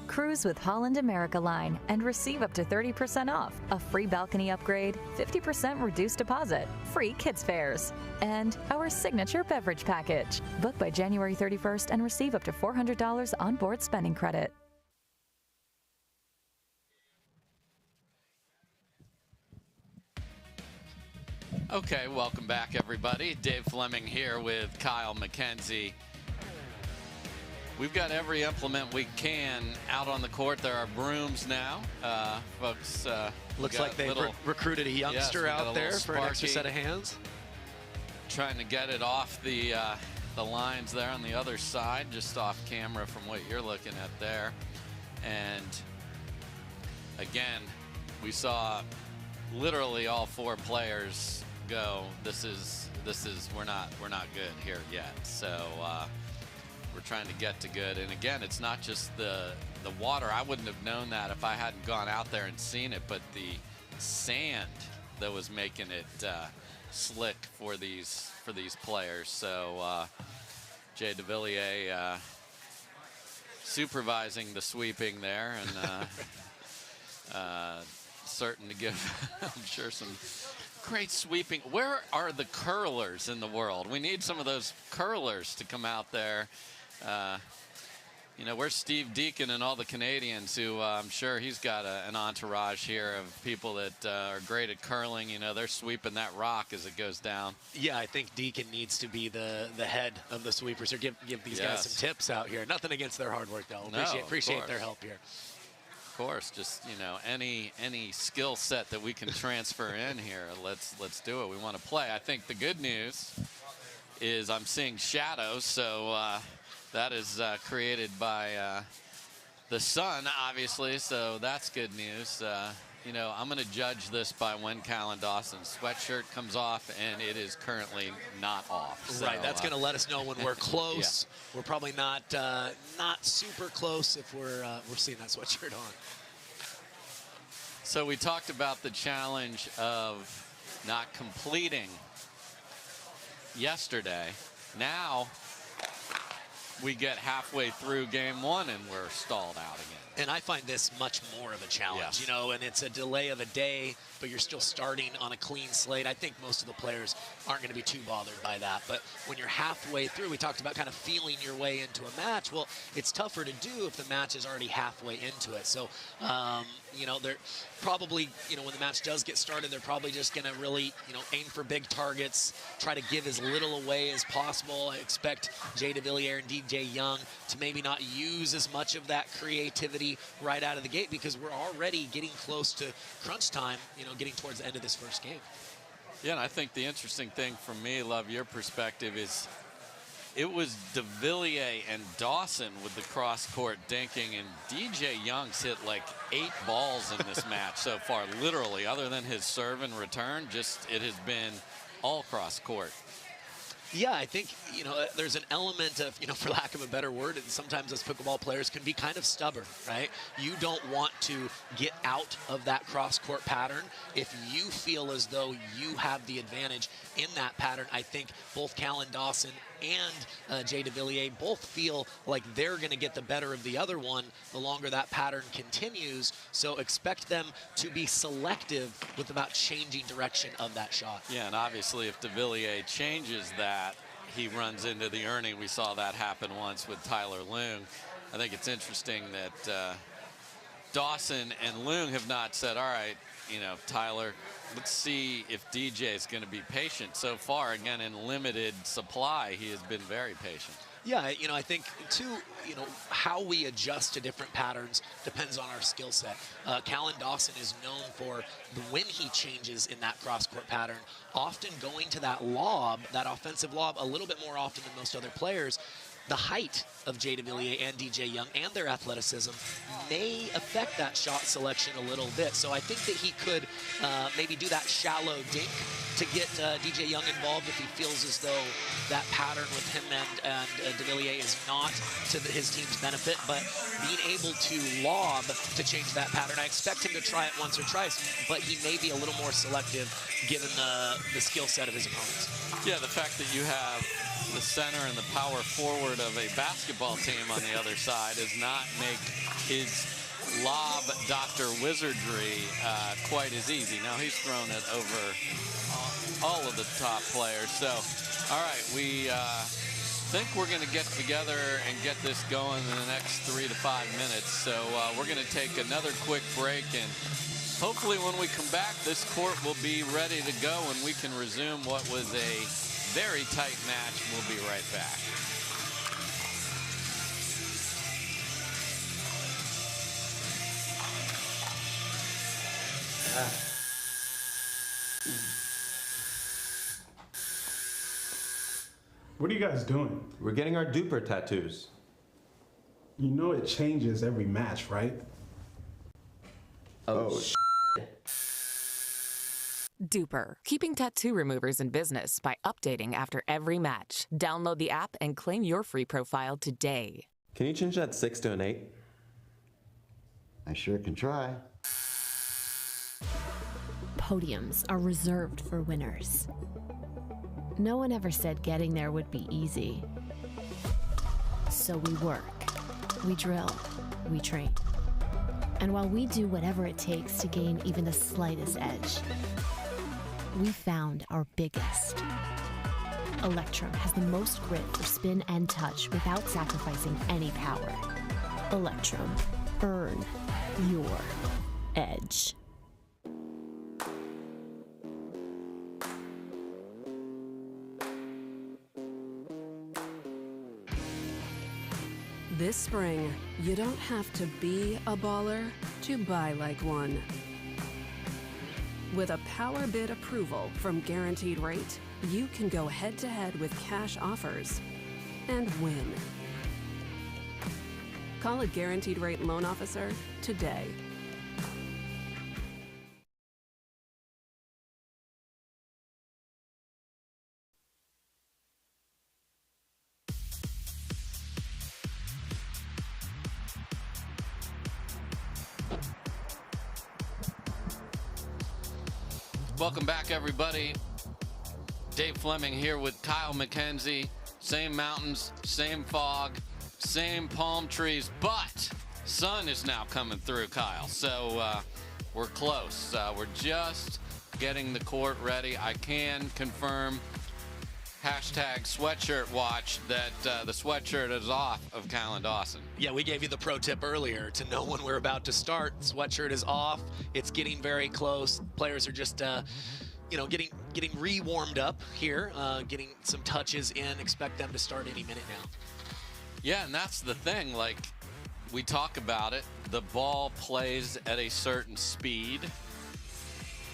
Cruise with Holland America Line and receive up to 30% off, a free balcony upgrade, 50% reduced deposit, free kids fares, and our signature beverage package. Book by January 31st and receive up to $400 onboard spending credit. Okay, welcome back, everybody. Dave Fleming here with Kyle McKenzie. We've got every implement we can out on the court. There are brooms now. Folks, looks like they've recruited a youngster out there for an extra set of hands. Trying to get it off the lines there on the other side, just off camera from what you're looking at there. And again, we saw literally all four players go. This is we're not good here yet. So we're trying to get to good. And again, it's not just the water. I wouldn't have known that if I hadn't gone out there and seen it, but the sand that was making it slick for these players. So Jay DeVilliers supervising the sweeping there, and certain to give, I'm sure, some great sweeping. Where are the curlers in the world? We need some of those curlers to come out there. You know, where's Steve Deacon and all the Canadians who I'm sure he's got an entourage here of people that are great at curling. You know, they're sweeping that rock as it goes down. Yeah, I think Deacon needs to be the head of the sweepers, or give these guys some tips out here. Nothing against their hard work, though. Appreciate their help here. Of course, just, you know, any skill set that we can transfer in here, let's do it. We want to play. I think the good news is I'm seeing shadows, so that is created by the sun, obviously, so that's good news. You know, I'm going to judge this by when Callan Dawson's sweatshirt comes off, and it is currently not off. So, right, that's going to let us know when we're close. Yeah. We're probably not super close if we're seeing that sweatshirt on. So we talked about the challenge of not completing yesterday. Now we get halfway through game one and we're stalled out again. And I find this much more of a challenge, you know, and it's a delay of a day, but you're still starting on a clean slate. I think most of the players aren't going to be too bothered by that. But when you're halfway through, we talked about kind of feeling your way into a match. Well, it's tougher to do if the match is already halfway into it. So, you know, they're probably, you know, when the match does get started, they're probably just going to really, you know, aim for big targets, try to give as little away as possible. I expect Jay DeVilliers and DJ Young to maybe not use as much of that creativity right out of the gate, because we're already getting close to crunch time, you know, getting towards the end of this first game. Yeah, and I think the interesting thing for me, love your perspective, is it was DeVilliers and Dawson with the cross-court dinking, and DJ Young's hit like 8 balls in this match so far, literally, other than his serve and return. Just, it has been all cross-court. Yeah, I think, you know, there's an element of, you know, for lack of a better word, and sometimes as pickleball players can be kind of stubborn, right? You don't want to get out of that cross-court pattern if you feel as though you have the advantage in that pattern. I think both Callan Dawson and Jay DeVilliers both feel like they're going to get the better of the other one the longer that pattern continues. So expect them to be selective with about changing direction of that shot. Yeah, and obviously if DeVilliers changes that, he runs into the earning. We saw that happen once with Tyler Leung. I think it's interesting that Dawson and Leung have not said, all right, you know, Tyler, let's see if DJ is going to be patient. So far, again, in limited supply, he has been very patient. Yeah, you know, I think, too, you know, how we adjust to different patterns depends on our skill set. Callan Dawson is known for when he changes in that cross-court pattern, often going to that lob, that offensive lob, a little bit more often than most other players. The height of Jay DeVilliers and DJ Young and their athleticism may affect that shot selection a little bit. So I think that he could maybe do that shallow dink to get DJ Young involved if he feels as though that pattern with him and DeVilliers is not to his team's benefit. But being able to lob to change that pattern, I expect him to try it once or twice, but he may be a little more selective given the skill set of his opponents. Yeah, the fact that you have the center and the power forward of a basketball team on the other side does not make his lob Dr. Wizardry quite as easy. Now he's thrown it over all of the top players. So, all right, we think we're going to get together and get this going in the next 3 to 5 minutes. So we're going to take another quick break, and hopefully when we come back, this court will be ready to go and we can resume what was a very tight match. We'll be right back. What are you guys doing? We're getting our duper tattoos. You know it changes every match, right? Oh, Duper, keeping tattoo removers in business by updating after every match. Download the app and claim your free profile today. Can you change that 6 to an 8? I sure can try. Podiums are reserved for winners. No one ever said getting there would be easy. So we work, we drill, we train. And while we do whatever it takes to gain even the slightest edge, we found our biggest. Electrum has the most grip for spin and touch without sacrificing any power. Electrum, earn your edge. This spring, you don't have to be a baller to buy like one. With a power bid approval from Guaranteed Rate, you can go head-to-head with cash offers and win. Call a Guaranteed Rate loan officer today. Welcome back, everybody. Dave Fleming here with Kyle McKenzie. Same mountains, same fog, same palm trees, but sun is now coming through, Kyle. So we're close. We're just getting the court ready. I can confirm, hashtag sweatshirt watch, that the sweatshirt is off of Callan Dawson. Yeah, we gave you the pro tip earlier to know when we're about to start. Sweatshirt is off. It's getting very close. Players are just, you know, getting re-warmed up here, getting some touches in. Expect them to start any minute now. Yeah, and that's the thing. Like, we talk about it. The ball plays at a certain speed.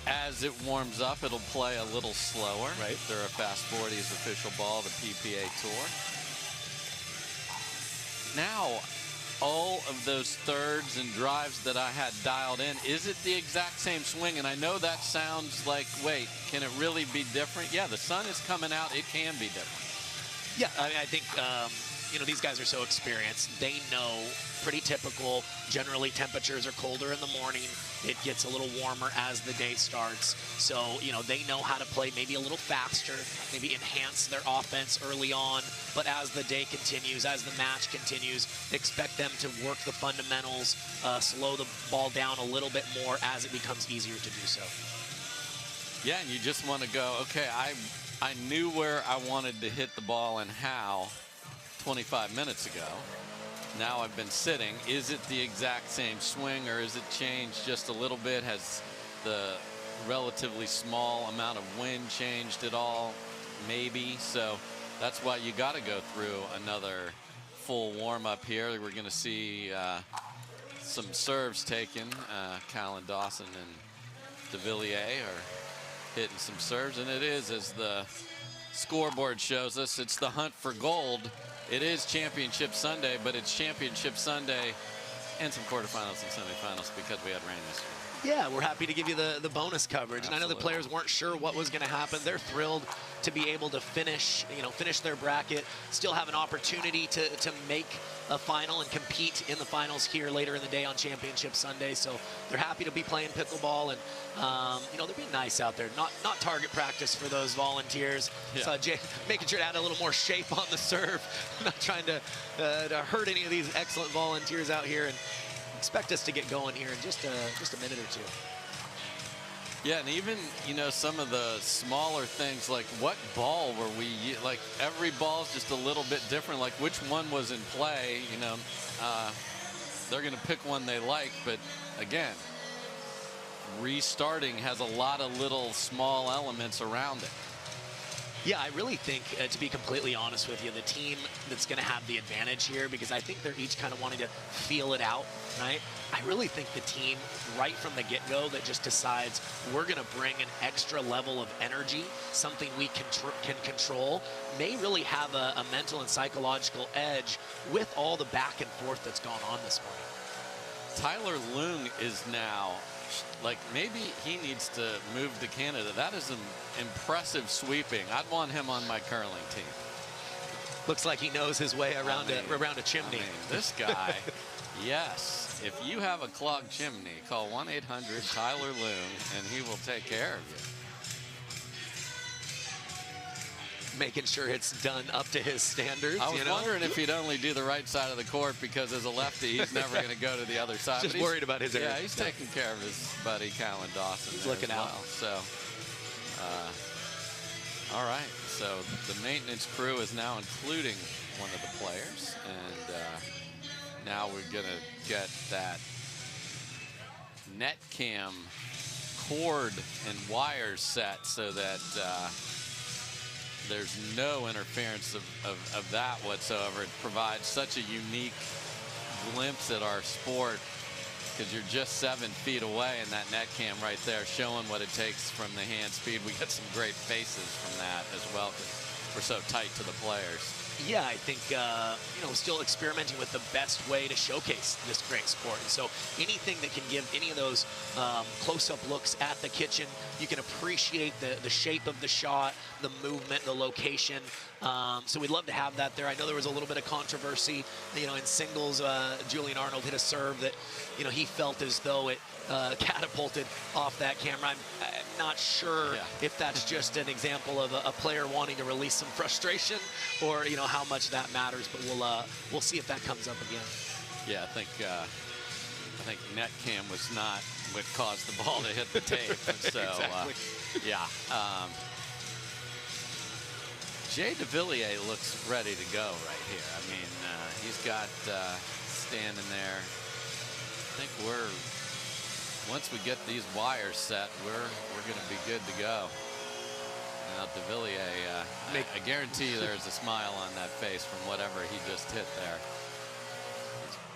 As it warms up, it'll play a little slower. Right. They're a Fast 40s official ball, the PPA Tour. Now, all of those thirds and drives that I had dialed in, is it the exact same swing? And I know that sounds like, wait, can it really be different? Yeah, the sun is coming out. It can be different. Yeah, I mean, I think, you know, these guys are so experienced. They know, pretty typical. Generally, temperatures are colder in the morning. It gets a little warmer as the day starts. So, you know, they know how to play maybe a little faster, maybe enhance their offense early on. But as the day continues, as the match continues, expect them to work the fundamentals, slow the ball down a little bit more as it becomes easier to do so. Yeah, and you just want to go, okay, I knew where I wanted to hit the ball and how 25 minutes ago. Now I've been sitting. Is it the exact same swing, or is it changed just a little bit? Has the relatively small amount of wind changed at all? Maybe. So that's why you got to go through another full warm-up here. We're going to see some serves taken. Callan Dawson and de Villiers are hitting some serves, and it is, as the scoreboard shows us, it's the hunt for gold. It is Championship Sunday, but it's Championship Sunday and some quarterfinals and semifinals because we had rain yesterday. Yeah, we're happy to give you the bonus coverage. Absolutely. And I know the players weren't sure what was going to happen. They're thrilled to be able to finish their bracket, still have an opportunity to make a final and compete in the finals here later in the day on Championship Sunday. So they're happy to be playing pickleball, and they're being nice out there. Not target practice for those volunteers. Yeah. So Jay making sure to add a little more shape on the serve, not trying to hurt any of these excellent volunteers out here. And expect us to get going here in just a minute or two. Yeah, and even, some of the smaller things, like what ball were we, like every ball's just a little bit different, like which one was in play, they're going to pick one they like, but again, restarting has a lot of little small elements around it. Yeah, I really think, to be completely honest with you, the team that's going to have the advantage here, because I think they're each kind of wanting to feel it out, right? I really think the team, right from the get-go, that just decides we're going to bring an extra level of energy, something we can control, may really have a mental and psychological edge with all the back and forth that's gone on this morning. Tyler Leung is now, like, maybe he needs to move to Canada. That is an impressive sweeping. I'd want him on my curling team. Looks like he knows his way around a chimney. This guy, yes. If you have a clogged chimney, call 1-800-TYLER LEUNG, and he will take care of you. Making sure it's done up to his standards. I was wondering if he'd only do the right side of the court, because as a lefty, he's never going to go to the other side. Just worried about his area. Yeah, he's taking care of his buddy Callan Dawson. He's looking out. So, all right. So the maintenance crew is now including one of the players, and now we're going to get that net cam cord and wires set so that there's no interference of that whatsoever. It provides such a unique glimpse at our sport, because you're just 7 feet away, and that net cam right there showing what it takes from the hand speed. We get some great faces from that as well, because we're so tight to the players. Yeah, I think, still experimenting with the best way to showcase this great sport. And so anything that can give any of those close-up looks at the kitchen, you can appreciate the shape of the shot, the movement, the location. So we'd love to have that there. I know there was a little bit of controversy, in singles. Julian Arnold hit a serve that, he felt as though it catapulted off that camera. I'm not sure if that's just an example of a player wanting to release some frustration, or how much that matters. But we'll see if that comes up again. Yeah, I think net cam was not what caused the ball to hit the tape. So exactly. Yeah. Jay de Villiers looks ready to go right here. I mean, he's got standing there. I think once we get these wires set, we're going to be good to go. Now de Villiers, I guarantee you there's a smile on that face from whatever he just hit there.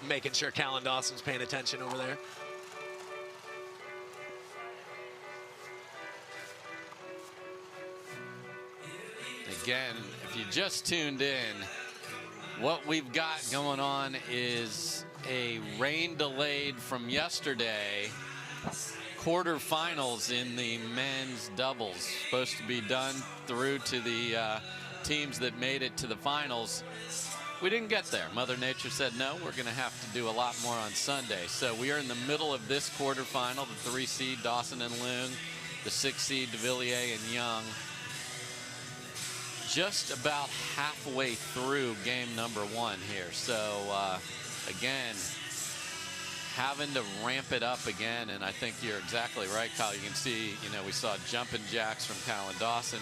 Making sure Callan Dawson's paying attention over there. Again, if you just tuned in, what we've got going on is a rain delayed from yesterday quarterfinals in the men's doubles. Supposed to be done through to the teams that made it to the finals. We didn't get there. Mother Nature said, no, we're going to have to do a lot more on Sunday. So we are in the middle of this quarterfinal, the 3 seed Dawson and Leung, the 6 seed de Villiers and Young. Just about halfway through game number 1 here. So again, having to ramp it up again, and I think you're exactly right, Kyle. You can see, we saw jumping jacks from Callan Dawson,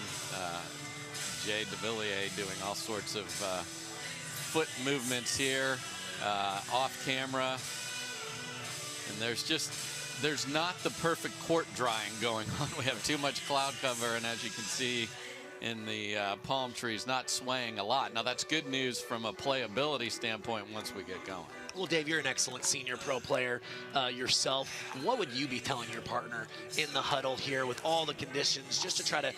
Jay de Villiers doing all sorts of foot movements here, off camera, and there's just there's not the perfect court drying going on. We have too much cloud cover, and as you can see in the palm trees, not swaying a lot. Now, that's good news from a playability standpoint once we get going. Well, Dave, you're an excellent senior pro player yourself. What would you be telling your partner in the huddle here with all the conditions, just to try to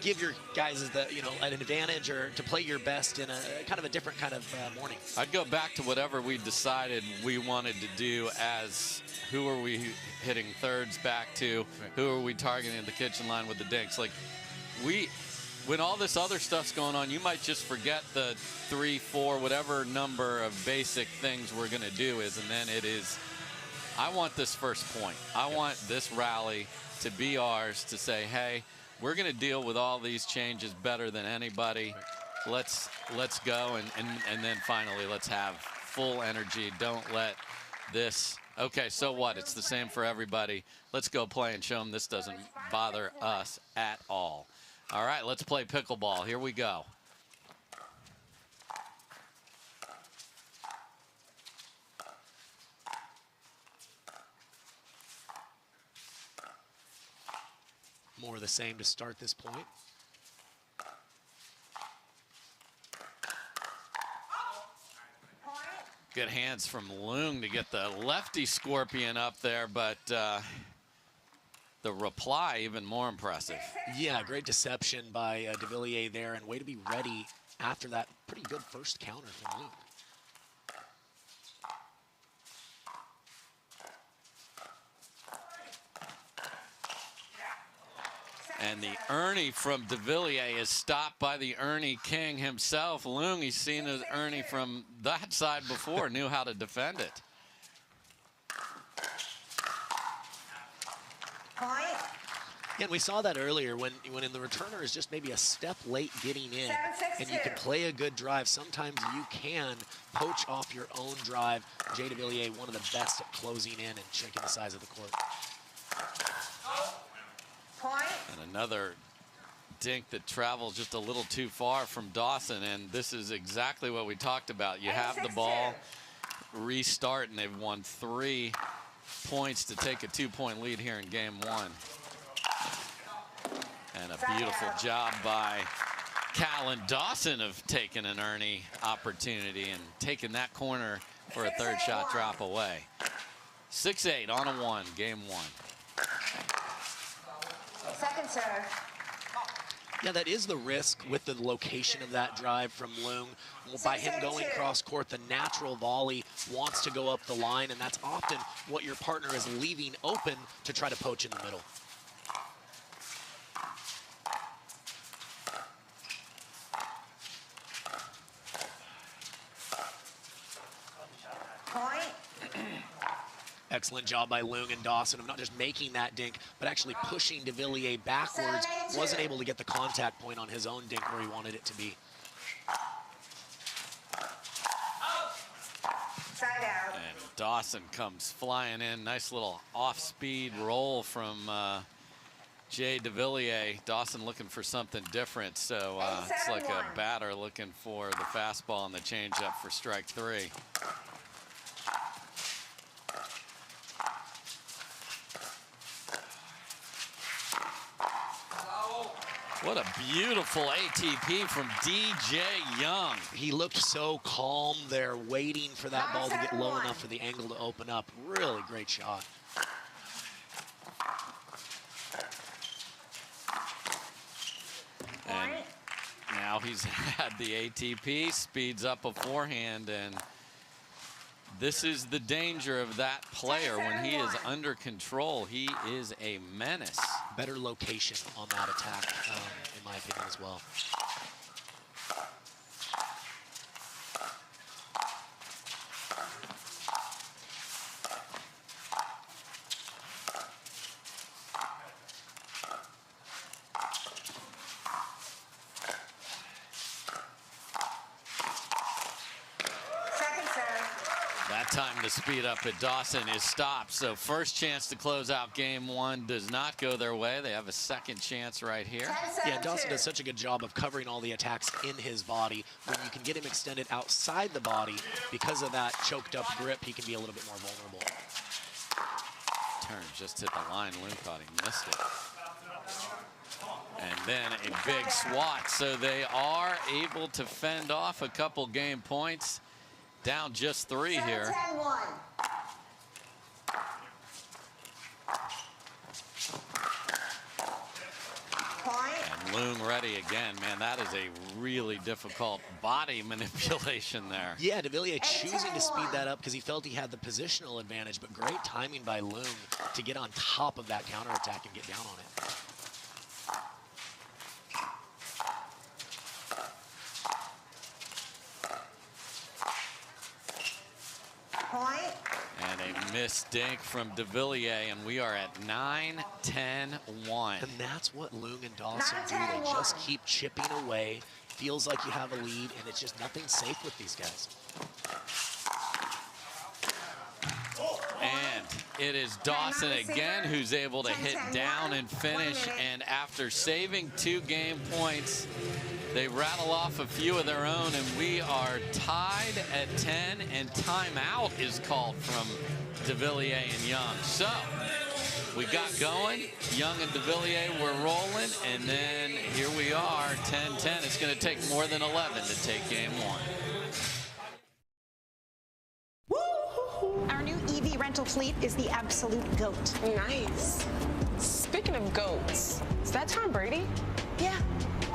give your guys an advantage, or to play your best in a kind of a different kind of morning? I'd go back to whatever we decided we wanted to do, as who are we hitting thirds back to, who are we targeting at the kitchen line with the dinks. Like, when all this other stuff's going on, you might just forget the 3, 4, whatever number of basic things we're going to do is, and then it is, I want this first point. I want this rally to be ours, to say, hey, we're going to deal with all these changes better than anybody. Let's go, and then finally let's have full energy. Don't let this, okay, so what? It's the same for everybody. Let's go play and show them this doesn't bother us at all. All right, let's play pickleball. Here we go. More of the same to start this point. Good hands from Leung to get the lefty scorpion up there, but the reply even more impressive. Yeah, great deception by de Villiers there, and way to be ready after that pretty good first counter from Leung. And the Ernie from de Villiers is stopped by the Ernie King himself. Leung, he's seen his Ernie from that side before, knew how to defend it. Yeah, and we saw that earlier when in the returner is just maybe a step late getting in, and you can play a good drive. Sometimes you can poach off your own drive. Jay de Villiers, one of the best at closing in and checking the size of the court. And another dink that travels just a little too far from Dawson, and this is exactly what we talked about. You have the ball, restart, and they've won 3 points to take a 2-point lead here in game 1. And a beautiful job by Callan Dawson of taking an Ernie opportunity and taking that corner for a third shot drop away. 6-8 on a 1, game 1. Second serve. Yeah, that is the risk with the location of that drive from Leung. By him going cross court, the natural volley wants to go up the line, and that's often what your partner is leaving open to try to poach in the middle. Excellent job by Leung and Dawson of not just making that dink, but actually pushing de Villiers backwards. Wasn't able to get the contact point on his own dink where he wanted it to be. And Dawson comes flying in. Nice little off-speed roll from Jay de Villiers. Dawson looking for something different, so it's like a batter looking for the fastball and the changeup for strike 3. What a beautiful ATP from DJ Young. He looked so calm there, waiting for that ball to get low enough for the angle to open up. Really great shot. And now he's had the ATP, speeds up a forehand, and this is the danger of that player. When he is under control, he is a menace. Better location on that attack, in my opinion, as well. Time to speed up at Dawson is stopped. So first chance to close out game 1 does not go their way. They have a second chance right here. Yeah, Dawson does such a good job of covering all the attacks in his body. When you can get him extended outside the body, because of that choked up grip, he can be a little bit more vulnerable. return. Just hit the line. Loon caught him, missed it. And then a big swat. So they are able to fend off a couple game points. Down just 3 here. 10-1. And Loon ready again. Man, that is a really difficult body manipulation there. Yeah, de Villiers choosing to speed that up because he felt he had the positional advantage, but great timing by Loon to get on top of that counterattack and get down on it. And a missed dink from de Villiers, and we are at 9-10-1. And that's what Loon and Dawson do. They just keep chipping away. Feels like you have a lead, and it's just nothing safe with these guys. And it is Dawson again who's able to hit down and finish. And after saving 2 game points, they rattle off a few of their own, and we are tied at 10, and timeout is called from de Villiers and Young. So we got going. Young and de Villiers were rolling, and then here we are, 10-10. It's going to take more than 11 to take game 1. Our new EV rental fleet is the absolute GOAT. Nice. Speaking of goats, is that Tom Brady? Yeah.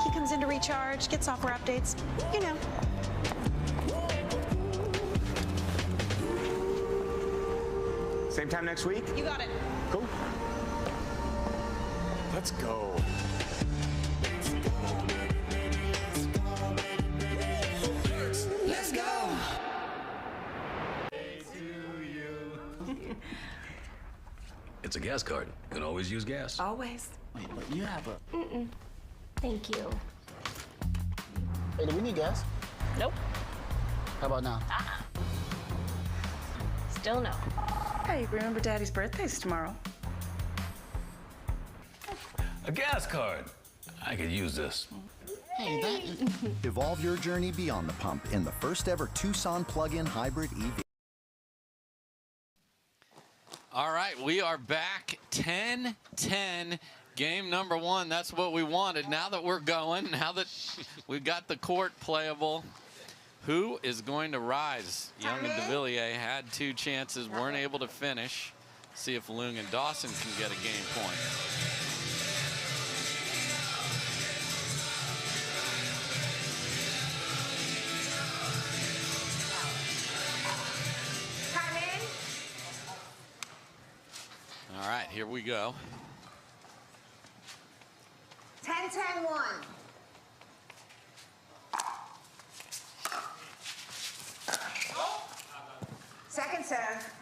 He comes in to recharge, get software updates, you know. Same time next week? You got it. Cool. Let's go. Let's go. It's a gas card. You can always use gas. Always. Wait, but you have a... Mm-mm. Thank you. Hey, do we need gas? Nope. How about now? Still no. Hey, remember Daddy's birthday's tomorrow. A gas card. I could use this. Hey, that... Evolve your journey beyond the pump in the first ever Tucson plug-in hybrid EV. All right, we are back 10-10. Game number 1, that's what we wanted. Now that we're going, now that we've got the court playable, who is going to rise? Young and de Villiers had 2 chances, weren't able to finish. See if Loon and Dawson can get a game point. All right, here we go. 10-10-1. Second serve.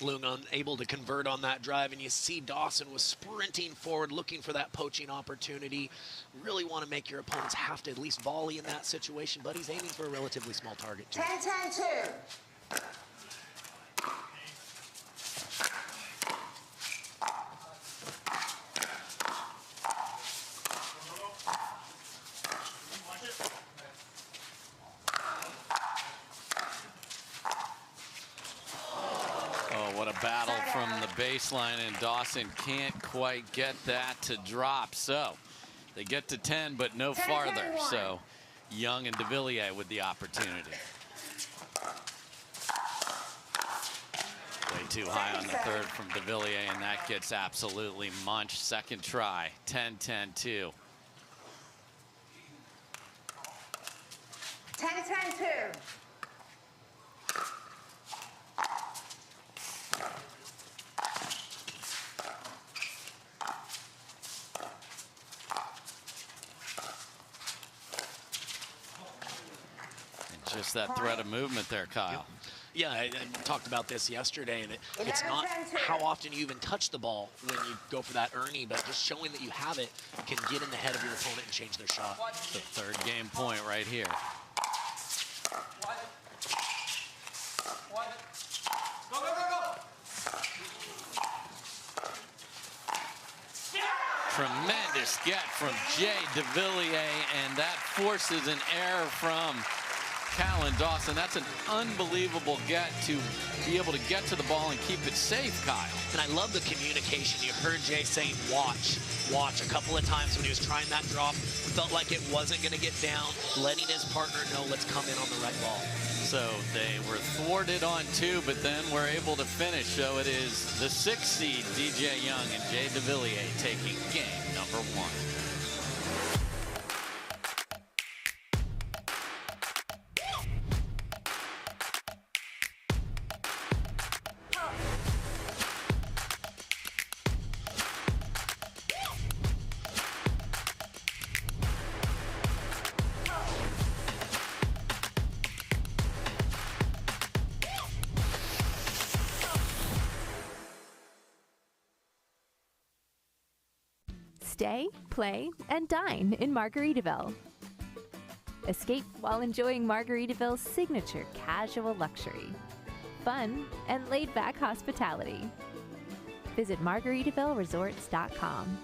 Loon unable to convert on that drive, and you see Dawson was sprinting forward, looking for that poaching opportunity. Really want to make your opponents have to at least volley in that situation, but he's aiming for a relatively small target too. 10-10-2. Battle from the baseline, and Dawson can't quite get that to drop. So they get to 10, but no farther. So Young and de Villiers with the opportunity. Way too high on the third from de Villiers, and that gets absolutely munched. Second try, 10-10-2. 10-10-2. Just that threat of movement there, Kyle. Yeah, I talked about this yesterday, and it's not how often you even touch the ball when you go for that Ernie, but just showing that you have it can get in the head of your opponent and change their shot. The 3rd game point right here. Tremendous get from Jay de Villiers, and that forces an error from Callan Dawson. That's an unbelievable get to be able to get to the ball and keep it safe, Kyle. And I love the communication. You heard Jay saying watch a couple of times when he was trying that drop. Felt like it wasn't going to get down, letting his partner know, let's come in on the right ball. So they were thwarted on 2, but then were able to finish. So it is the 6th seed, DJ Young and Jay DeVilliers, taking game number 1. Stay, play, and dine in Margaritaville. Escape while enjoying Margaritaville's signature casual luxury, fun, and laid-back hospitality. Visit MargaritavilleResorts.com.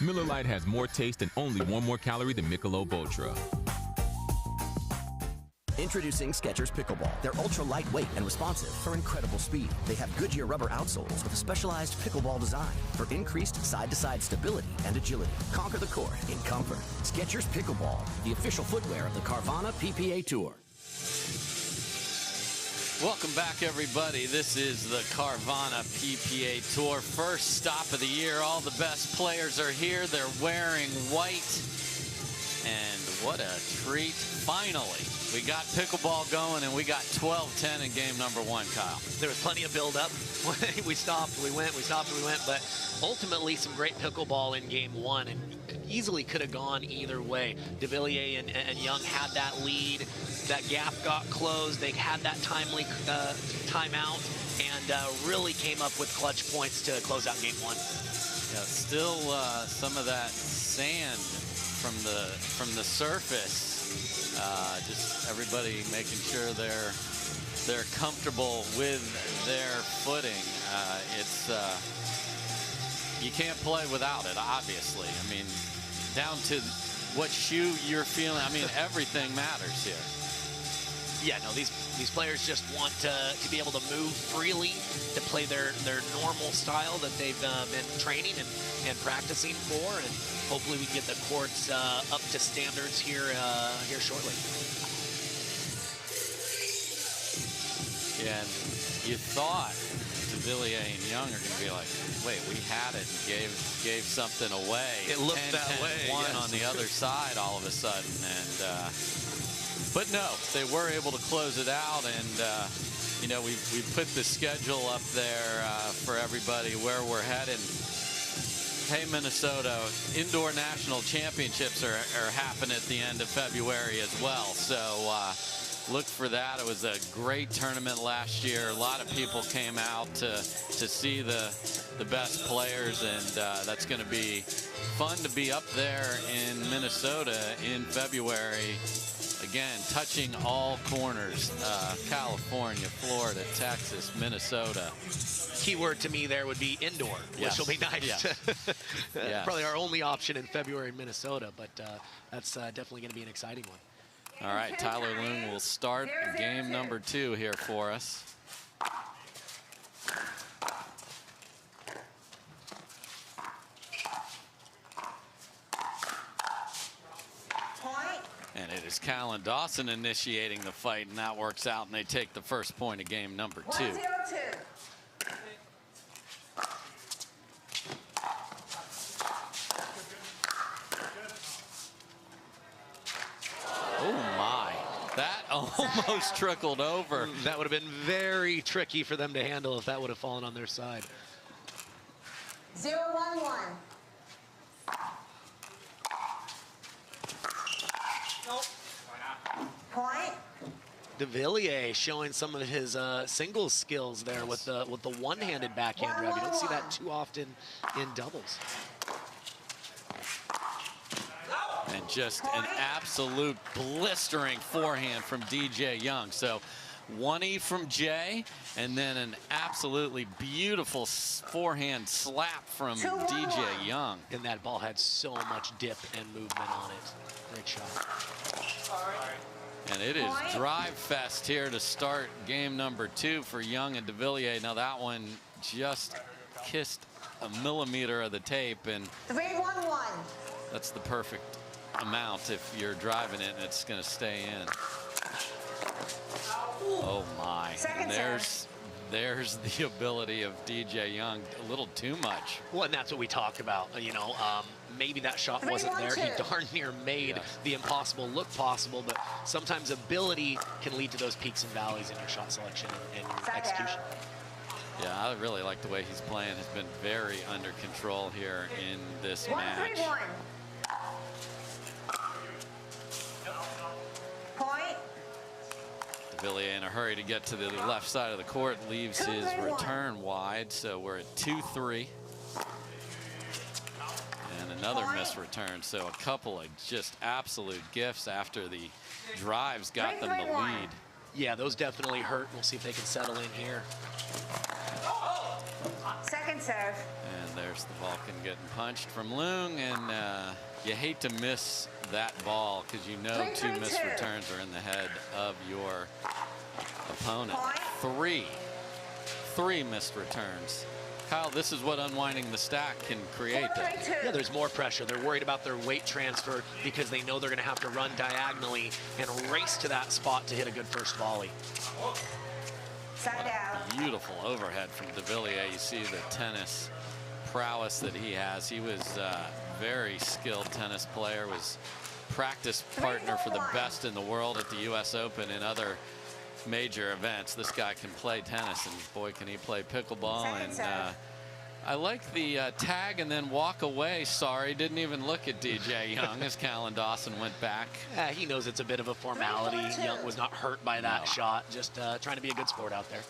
Miller Lite has more taste and only 1 more calorie than Michelob Ultra. Introducing Skechers Pickleball. They're ultra lightweight and responsive for incredible speed. They have Goodyear rubber outsoles with a specialized pickleball design for increased side-to-side stability and agility. Conquer the court in comfort. Skechers Pickleball, the official footwear of the Carvana PPA Tour. Welcome back, everybody. This is the Carvana PPA Tour. First stop of the year. All the best players are here. They're wearing white. And what a treat. Finally, we got pickleball going, and we got 12-10 in game number 1, Kyle. There was plenty of build-up. We stopped, we went, we stopped, we went. But ultimately, some great pickleball in game 1. And easily could have gone either way. DeVilliers and Young had that lead. That gap got closed. They had that timely timeout and really came up with clutch points to close out game 1. Yeah, still some of that sand from the surface. Just everybody making sure they're comfortable with their footing. You can't play without it, obviously. I mean, down to what shoe you're feeling. I mean, everything matters here. Yeah, no, these players just want to be able to move freely, to play their normal style that they've been training and practicing for, and hopefully we can get the courts up to standards here shortly. Yeah, and you thought DeVilliers and Young are going to be like, wait, we had it and gave something away. It looked that way. 10-1 on the other side all of a sudden, and but no, they were able to close it out, and you know, we put the schedule up there for everybody where we're headed. Hey, Minnesota, indoor national championships are happening at the end of February as well, so look for that. It was a great tournament last year. A lot of people came out to see the best players, and that's going to be fun to be up there in Minnesota in February. Again, touching all corners, California, Florida, Texas, Minnesota. Keyword to me there would be indoor, Yes. which will be nice. Yes. Yes. Probably our only option in February in Minnesota, but that's definitely going to be an exciting one. All right, Tyler Loon will start game number 2 here for us. And it is Callan Dawson initiating the fight, and that works out, and they take the first point of game number 2. 1-0-2. Oh my, that almost trickled over. That would have been very tricky for them to handle if that would have fallen on their side. 0-1-1. Point. DeVilliers showing some of his singles skills there with the one-handed backhand drive. You don't see that too often in doubles. And just an absolute blistering forehand from DJ Young. So 1E from Jay, and then an absolutely beautiful forehand slap from DJ Young. And that ball had so much dip and movement on it. Great shot. And it is drive fest here to start game number 2 for Young and DeVilliers. Now that one just kissed a millimeter of the tape, and 3-1-1. that's the perfect amount if you're driving it and it's going to stay in. Oh my. And there's the ability of DJ Young, a little too much. Well, and that's what we talked about. You know, maybe that shot wasn't there. He darn near made the impossible look possible, but sometimes ability can lead to those peaks and valleys in your shot selection and your execution. Yeah, I really like the way he's playing. Has been very under control here in this match. Point. DeVilliers in a hurry to get to the left side of the court, leaves his return wide, so we're at 2-3. And another missed return, so a couple of just absolute gifts after the drives got them the lead. Yeah, those definitely hurt. We'll see if they can settle in here. Second serve. And there's the Vulcan getting punched from Leung, and you hate to miss that ball because you know 2 missed returns are in the head of your opponent. Three missed returns. Kyle, this is what unwinding the stack can create. Yeah, there's more pressure. They're worried about their weight transfer because they know they're going to have to run diagonally and race to that spot to hit a good first volley. Side out. Beautiful overhead from DeVilliers. You see the tennis prowess that he has. He was a very skilled tennis player, was practice partner for the best in the world at the US Open and other major events. This guy can play tennis, and boy, can he play pickleball. And I like the tag and then walk away. Sorry, didn't even look at DJ Young as Callan Dawson went back. Yeah, he knows it's a bit of a formality. Young was not hurt by that shot, just trying to be a good sport out there.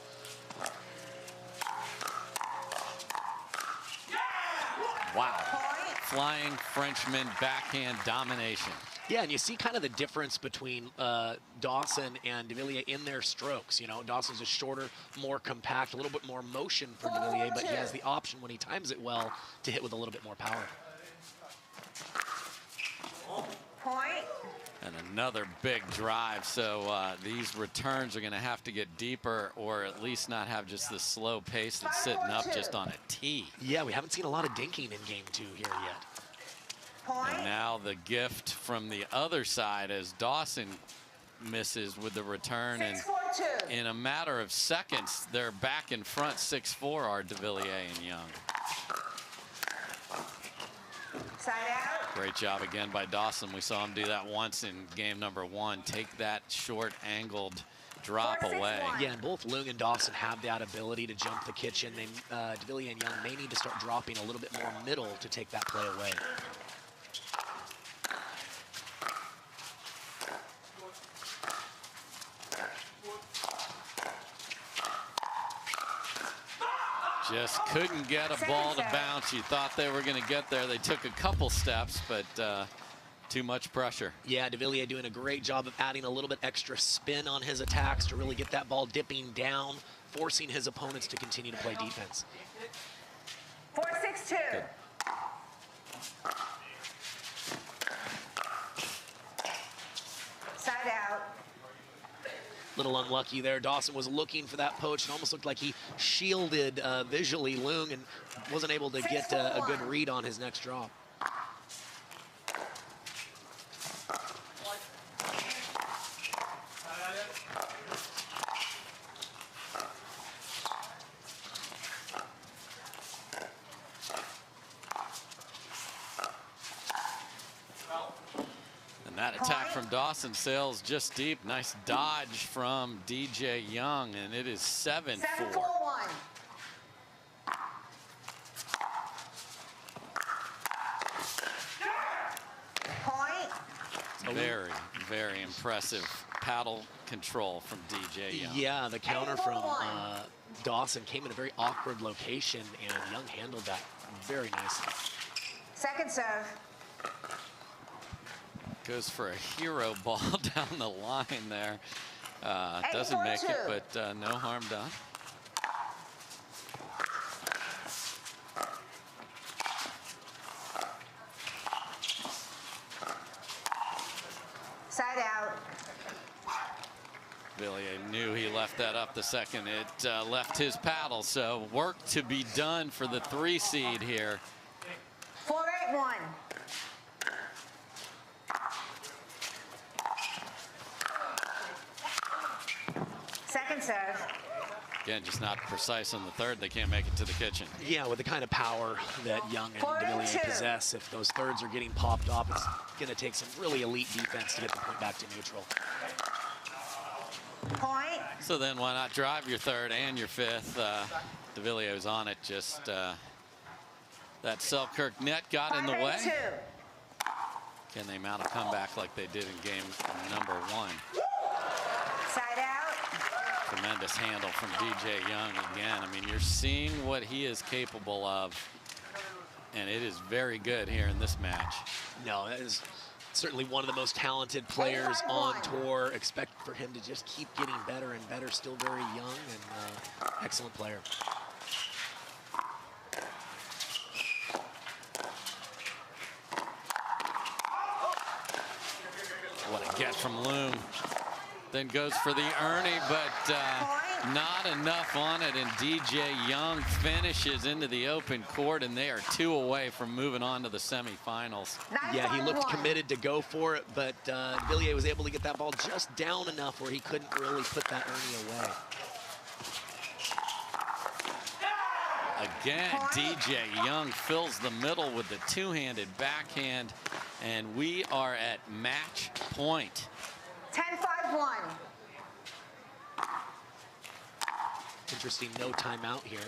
Wow. Flying Frenchman backhand domination. Yeah, and you see kind of the difference between Dawson and DeVilliers in their strokes. You know, Dawson's a shorter, more compact, a little bit more motion for DeVilliers, but he has the option when he times it well to hit with a little bit more power. Point. And another big drive. So these returns are going to have to get deeper, or at least not have just this slow pace that's sitting up just on a tee. Yeah, we haven't seen a lot of dinking in game 2 here yet. And now the gift from the other side as Dawson misses with the return. And in a matter of seconds, they're back in front 6-4 are DeVilliers and Young. Side out. Great job again by Dawson. We saw him do that once in game number 1. Take that short angled drop away. Yeah, and both Leung and Dawson have that ability to jump the kitchen. They, DeVilliers and Young may need to start dropping a little bit more middle to take that play away. Just couldn't get a ball to bounce. You thought they were going to get there. They took a couple steps, but too much pressure. Yeah, DeVilliers doing a great job of adding a little bit extra spin on his attacks to really get that ball dipping down, forcing his opponents to continue to play defense. 4-6-2. Good. Side out. Little unlucky there. Dawson was looking for that poach and almost looked like he shielded visually Leung and wasn't able to get a good read on his next drop. That attack from Dawson sails just deep. Nice dodge from DJ Young, and it is 7-4. 7-4-1. Point. Very, very impressive paddle control from DJ Young. Yeah, the counter from Dawson came in a very awkward location, and Young handled that very nicely. Second serve. Goes for a hero ball down the line there. Doesn't make it, but no harm done. Side out. Villiers knew he left that up the second it left his paddle, so work to be done for the 3 seed here. 4-8-1. Second serve. Again, just not precise on the third. They can't make it to the kitchen. Yeah, with the kind of power that Young and Villiers possess, if those thirds are getting popped off, it's going to take some really elite defense to get the point back to neutral. Point. So then why not drive your third and your fifth? De Villiers on it. Just that Selkirk net got in the way. Can they mount a comeback like they did in game number 1? Side out. Tremendous handle from DJ Young again. I mean, you're seeing what he is capable of, and it is very good here in this match. No, that is certainly one of the most talented players on tour. Expect for him to just keep getting better and better. Still very young and excellent player. What a get from Loom. Then goes for the Ernie, but not enough on it, and DJ Young finishes into the open court, and they are 2 away from moving on to the semifinals. Yeah, he looked committed to go for it, but Villiers was able to get that ball just down enough where he couldn't really put that Ernie away. Again, DJ Young fills the middle with the 2-handed backhand, and we are at match point. 10-5-1. Interesting, no timeout here.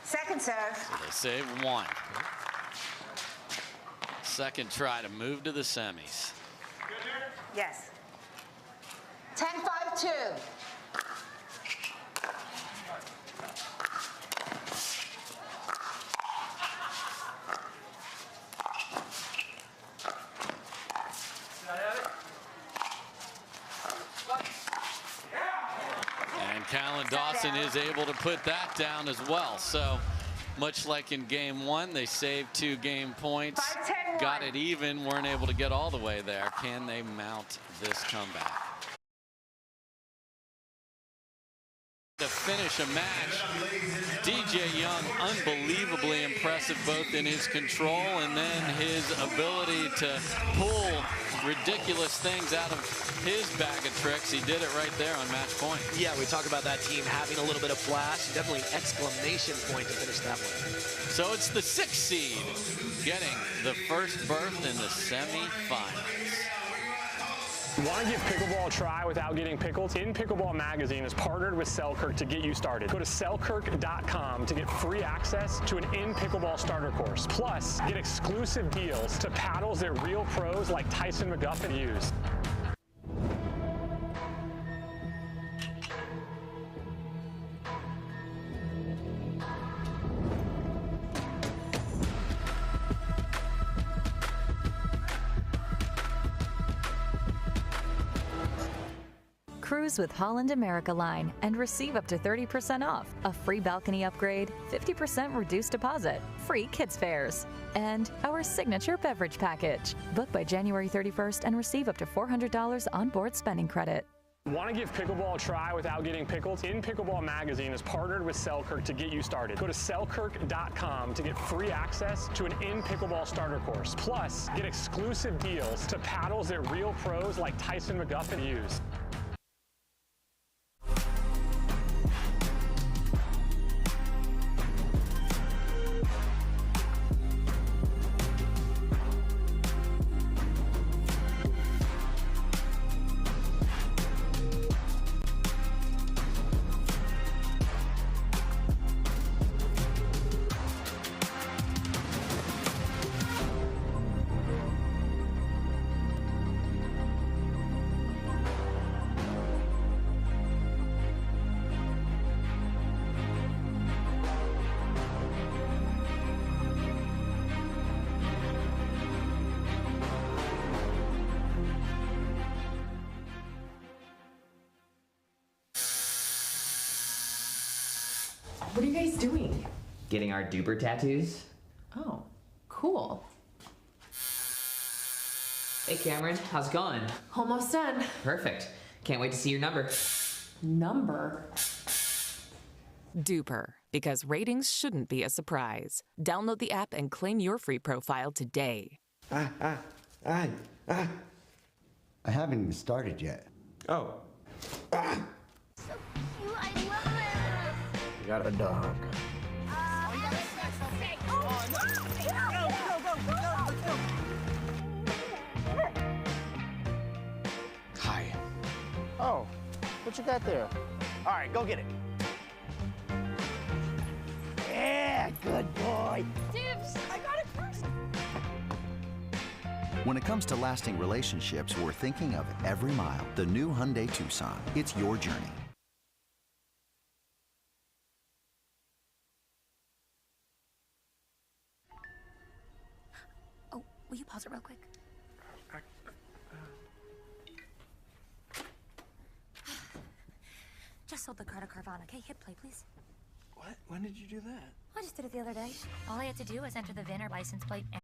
Second serve. So they save 1. Second try to move to the semis. Yes. 10-5-2. Callan Dawson is able to put that down as well. So much like in game 1, they saved 2 game points, got it even, weren't able to get all the way there. Can they mount this comeback? To finish a match, DJ Young unbelievably impressive both in his control and then his ability to pull ridiculous things out of his bag of tricks. He did it right there on match point. Yeah, we talk about that team having a little bit of flash. Definitely an exclamation point to finish that one. So it's the 6th seed getting the first berth in the semifinals. Want to give pickleball a try without getting pickled? In Pickleball Magazine is partnered with Selkirk to get you started. Go to selkirk.com to get free access to an in-pickleball starter course. Plus, get exclusive deals to paddles that real pros like Tyson McGuffin use. Cruise with Holland America Line and receive up to 30% off, a free balcony upgrade, 50% reduced deposit, free kids fares, and our signature beverage package. Book by January 31st and receive up to $400 onboard spending credit. Want to give pickleball a try without getting pickled? In Pickleball Magazine is partnered with Selkirk to get you started. Go to selkirk.com to get free access to an in-pickleball starter course. Plus, get exclusive deals to paddles that real pros like Tyson McGuffin use. What are you guys doing? Getting our duper tattoos. Oh, cool. Hey Cameron, how's it going? Almost done. Perfect. Can't wait to see your number. Number? Duper, because ratings shouldn't be a surprise. Download the app and claim your free profile today. I haven't even started yet. Oh. You got a dog. Hi. Oh, what you got there? All right, go get it. Yeah, good boy. Dibs, I got it first. When it comes to lasting relationships, we're thinking of every mile. The new Hyundai Tucson. It's your journey. Oh, will you pause it real quick? Just sold the car to Carvana. Okay, hit play, please. What? When did you do that? I just did it the other day. All I had to do was enter the VIN or license plate and